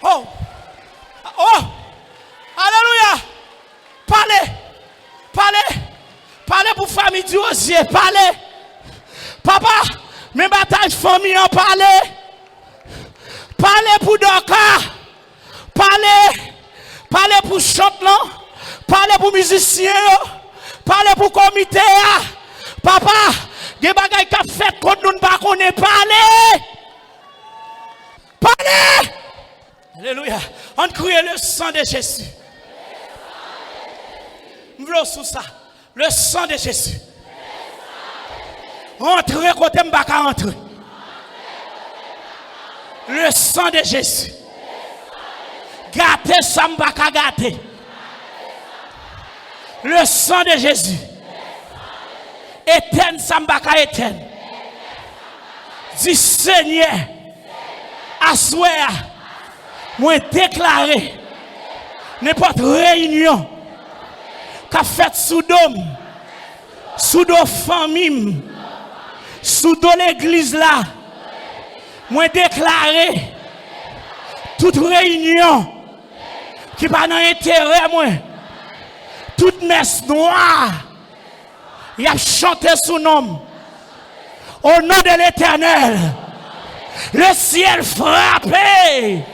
parlez. Oh, alléluia. Parlez pour famille du osier, parlez. Papa, mes batailles famille en parlez. Parlez pour Doka. Parlez pour chanteur. Parlez pour musiciens. Parlez pour comité. Papa, des bagailles qu'a fait contre nous pas connaît parler. Parlez. Alléluia. On crie le sang de Jésus. Nous voulons sous ça. Le sang de Jésus. Entrez côté m'baka entrer. Le sang de Jésus. Gâtez ça m'baka gâter. Le sang de Jésus. Éteindre ça m'baka éteindre. Dis Seigneur. Assoir. Moi déclarer n'importe réunion qu'a fait sous dôme, sous nos familles, sous l'église là, moi déclarer toute réunion qui pas dans intérêt moi, toute messe noire, il a chanté sous nom. Au nom de l'Éternel, le ciel frappé.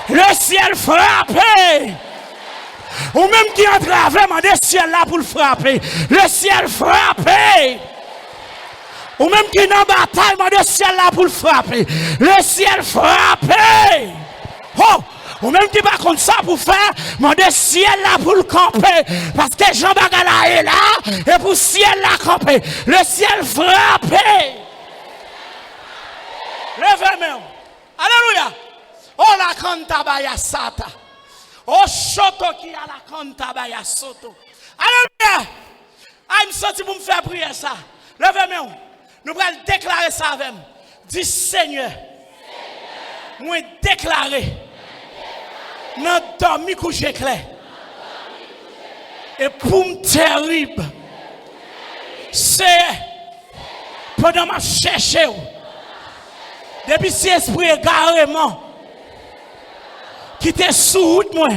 Le ciel frappé. Ou même qui entre vraiment des ciels là pour le frapper. Le ciel frappé. Ou même qui dans bataille, des ciel là pour le frapper. Le ciel frappé. Oh, ou même qui pas contre ça pour faire, des ciel là pour le camper. Parce que Jean Bagala est là et pour ciel là camper. Le ciel frappé. Levez-moi. Alléluia. Oh la cantabaya sata. Oh choto qui a la cantabaya soto. Alléluia. Ah, il me senti pour me faire prier ça. Levez-moi. Nous allons déclarer ça avec moi. Dis Seigneur. Moi déclarer. Dans dormi coucher clair. Et pour me terrible. C'est pendant ma chercher. Depuis si esprit égarément. Qui te sous route moi.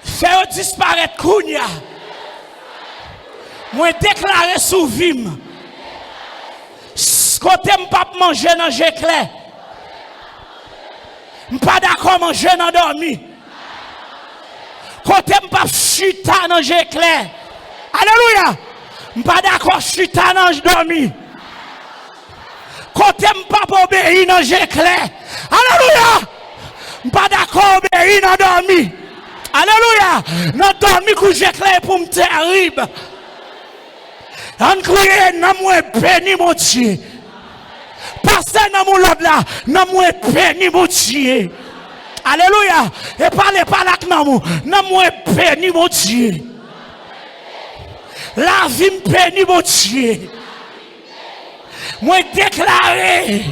Faire disparaître Kounia. Moi déclarer sous vim. Côté m'pas manger dans j'éclair. M'pas d'accord manger dans dormi. Côté m'pas chuta dans j'éclair. Alléluia. M'pas d'accord chuta dans dormi. Côté m'pas obéir dans j'éclair. Alléluia. Pas d'accord, obéir dans dormi. Alléluia. Dans dormi que j'éclaire pour me terrible. On crie, non, moi, béni, mon Dieu. Passez dans mon lot là, non, moi, béni, mon Dieu. Alléluia. Et parlez pas là que non, moi, béni, mon Dieu. La vie me béni, mon Dieu. Moi, déclarer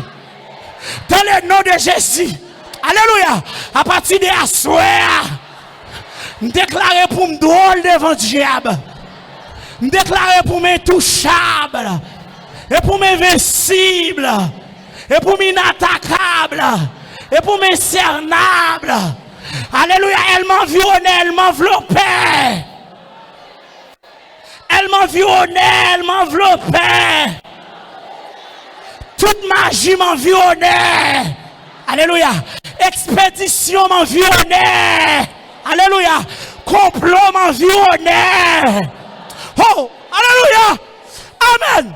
Dans le nom de Jésus. Alléluia. À partir de la soirée, je déclare pour me drôle devant le diable. Je déclare pour m'intouchable. Et pour m'invincible. Et pour m'inattaquable. Et pour m'incernables. Alléluia. Elle m'environnait, elle m'enveloppait. Elle m'environnait, elle m'enveloppait. Toute magie m'environnait. Alléluia. Expédition m'environnait. Alléluia. Complot m'environnait. Oh, alléluia. Amen.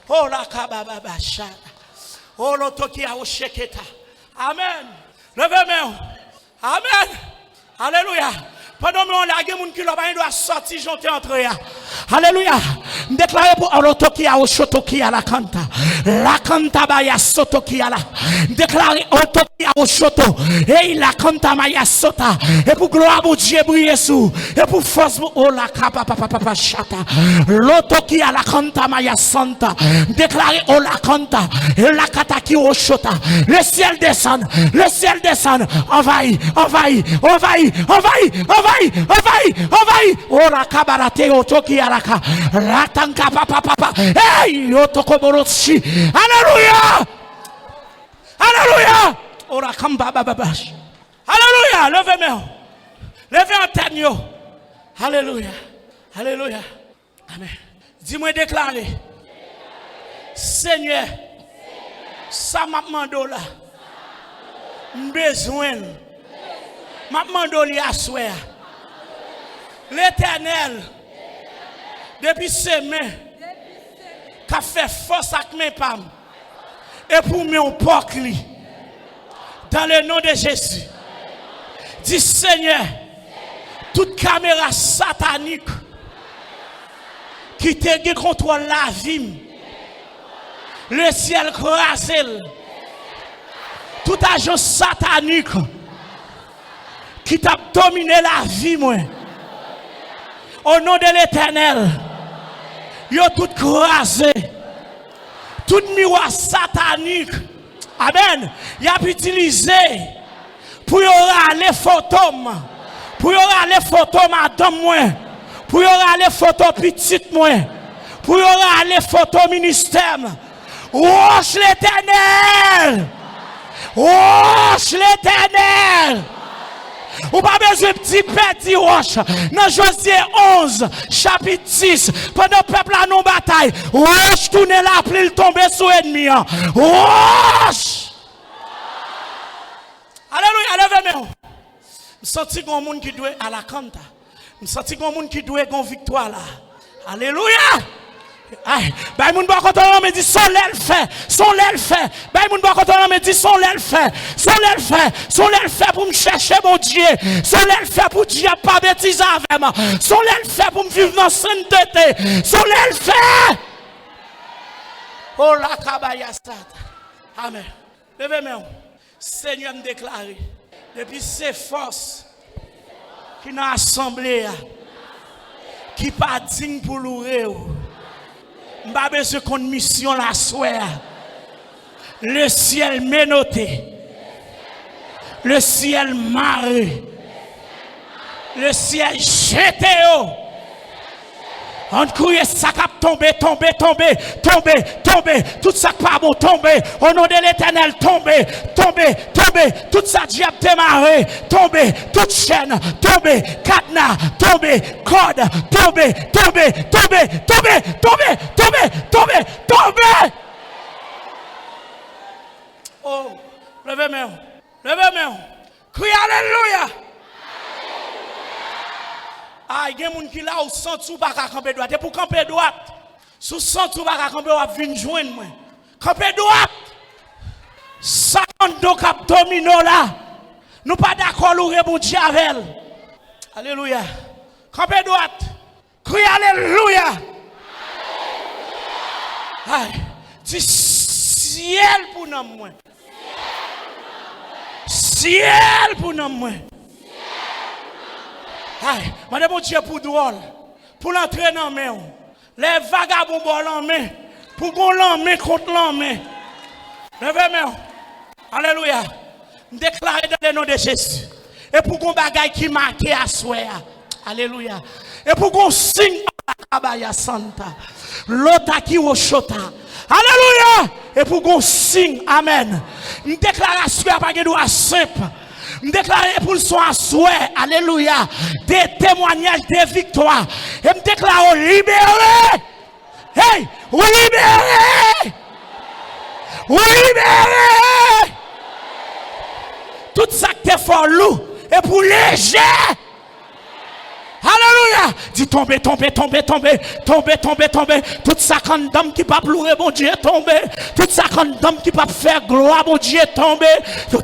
Oh, la kabababasha. Oh, l'otoki a osheketa. Amen. Levez-moi. Amen. Alléluia. Pendant que on a des gens qui doivent sortir, j'entends entrer. Alléluia. Déclarez pour l'autoki a oshotoki à la canta. La canta baya sotoki à la. Déclarez autoki a oshoto. Et la canta maya sota. Et pour gloire pour Dieu briller sous. Et pour force pour oh la kapa papa chata. L'autoki a la canta maya santa. Déclarez oh la canta. Et la kata qui oshota. Le ciel descend. Le ciel descend. Envahit. Envahit. Envahit. Envahit. Envahit. Oh la kabarate otoki à la ka. Ratanka papa. Hey otokoboroshi. Alléluia. Alléluia. Oh la kamba bababash. Alléluia. Levez-moi. Levez en tête. Alléluia. Alléluia. Amen. Dis-moi déclarer. Seigneur. Ça m'a demandé là. Besoin. M'a demandé à souhait. L'Éternel, depuis ses mains, qui a fait force avec mes femmes, et pour mon porc, dans le nom de Jésus, dis Seigneur, toute caméra satanique qui te contrôle la vie, le ciel crasé, tout agent satanique qui t'a dominé la vie, moi. Au nom de l'Éternel, yo tout crasé, tout miroir satanique, amen, y a utilisé pour y aura les fantômes, pour y aura les fantômes madame moi, pour y aura les photos petites moi, pour y aura les photos ministère. Roche l'Éternel, roche l'Éternel. Ou pas besoin de petit roche. Dans Josué 11, chapitre 6, pendant le peuple a non bataille, roche tourne là, puis il tombe sur l'ennemi. Roche! Alléluia, levez-moi. Je sens qu'il y a un monde qui doit à la canta. Je sens qu'il y a un monde qui doit une victoire là. Alléluia! Aïe, bah moun ba konton me dit son l'aile fait. Bah moun ba konton me dit son l'aile fait pour me chercher mon Dieu. Son l'aile fait pour Dieu pas bêtise avec moi. Son l'aile fait pour me vivre dans sainteté. Son l'aile fait. Oh la kabaya sata. Amen. Levez-moi. Seigneur me déclare depuis ces forces qui n'a assemblé qui pas digne pour louer. M'a besoin qu'on mission la soirée. Le ciel menotté. Le ciel maré. Le ciel jeté. On couille ça cap tomber. Tout ça pas bon tomber. Au nom de l'Éternel tomber. Tout ça diable démarrer. Tomber. Toute chaîne. Tomber. Cadenas. Tomber. Code. Tomber. Oh, levez-moi. Crie alléluia. Ah, il y a des gens qui là où sont tout pas camper droite. Et pour camper droite, sous sont tout pas camper ou venir joindre moi. Camper droite. Ça donc cap domino là. Nous pas d'accord ou rebondir avec elle. Alléluia. Camper droite. Crie alléluia. Aïe, du ciel pour nous moi. Ciel pour nous moi. Aïe, madame mon Dieu pour drôle, pour l'entrer dans main. Les vagabonds bon en main, pour qu'on l'en main contre l'en main. Levez-moi. Alléluia. Déclarez dans le nom de Jésus. Et pour qu'on bagaille qui marque à soi. Alléluia. Et pour qu'on signe à la Kabaya Santa. L'autre qui au chota. Alléluia. Et pour qu'on signe. Amen. Une déclaration à pas de simple. Une déclaration pour son souhait. Alléluia. Des témoignages de victoire. Et me déclare libéré. Hey, vous libérez. Vous libérez. Tout ça qui est fort lourd et pour léger. Alléluia. Dis tomber, tomber, tomber, tomber, tomber, tomber, tomber. Tout ça quand d'homme qui pas pleurer, bon Dieu, tomber. Tout ça quand d'homme qui pas faire gloire, bon Dieu, tomber.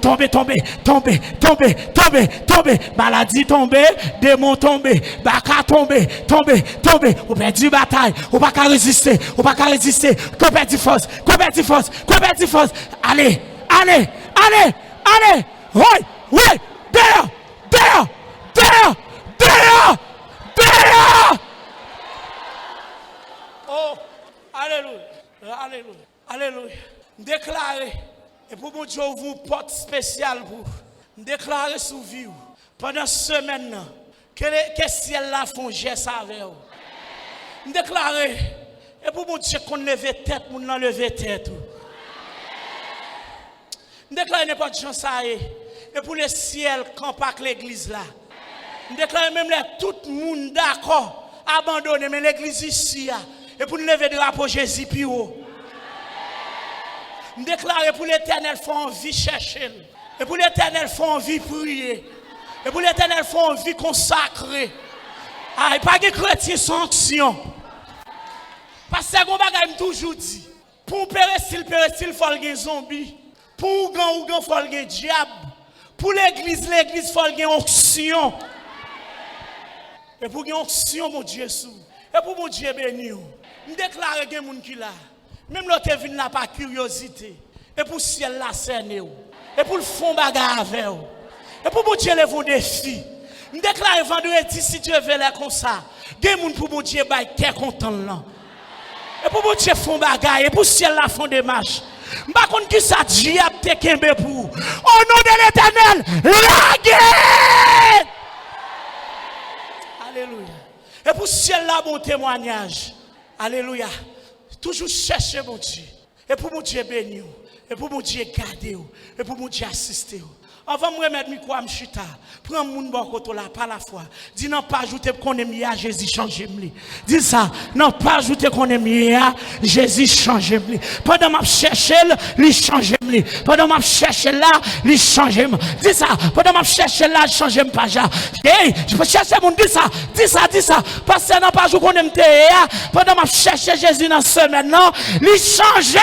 Tomber, tomber, tomber, tomber, tomber, tomber. Maladie tomber, démon tomber, baka tomber, tomber, tomber. Ou perdu bataille, ou pas qu'à résister, ou pas qu'à résister. Qu'on perd force, qu'on perd force, qu'on perd force. Allez, allez, allez, allez. Oui, oui, derrière, derrière, derrière, derrière, derrière. Oh, alléluia, alléluia, alléluia. Déclarez, et pour mon Dieu, vous porte spéciale pour déclarer sous vie pendant ce semaine que ciel là font geste avec vous. Déclarez, et pour mon Dieu, qu'on leve tête, qu'on leve tête. Déclarez n'importe quoi ça est. Et pour le ciel, camp avec l'église là. Déclarez même là, tout le monde d'accord, abandonné, mais l'église ici. Et pour nous lever le drapeau Jésus plus haut. Déclarez pour l'éternel, faut envie chercher. Et pour l'éternel, faut envie prier. Et pour l'éternel, faut envie consacrer. Ah, et pas de chrétien sans action. Parce que on va toujours dit, pour pérestil, il faut un zombie. Pour un il faut un diable. Pour l'église, il faut une onction. Et pour une onction, mon Dieu, et pour mon Dieu béni, je déclare que les gens qui là, même l'autre vient là par curiosité, et pour le ciel là, cerner, et pour le fond bagarre avec vous, et pour mon Dieu, les vos défis. Je déclare vendredi, si Dieu veut les comme ça, des gens pour mon Dieu, qui est content là. Et pour mon Dieu, font bagarre, et pour le ciel là, font des marches. Je ne sais pas qui ça dit à te kembe pour. Au nom de l'Éternel, la guerre. Alléluia. Et pour ciel là, bon témoignage. Alléluia. Toujours chercher mon Dieu. Et pour mon Dieu bénir. Et pour mon Dieu garder. Et pour mon Dieu assister. Avant de me remettre micro à m'chita, prends mon bon côté là, par la foi. Dis non, pas ajouter qu'on aime à Jésus changer me. Dis ça, non, pas ajouter qu'on aime à Jésus changer me. Pendant m'a chercher, lui changer me. Pendant m'a chercher là, lui changer me. Dis ça, pendant m'a chercher là, changer me pas ja. Hey, je peux chercher mon dis ça, dis ça, dis ça. Parce que non, pas ajouter qu'on aime pendant m'a chercher Jésus dans ce semaine, non, lui changer.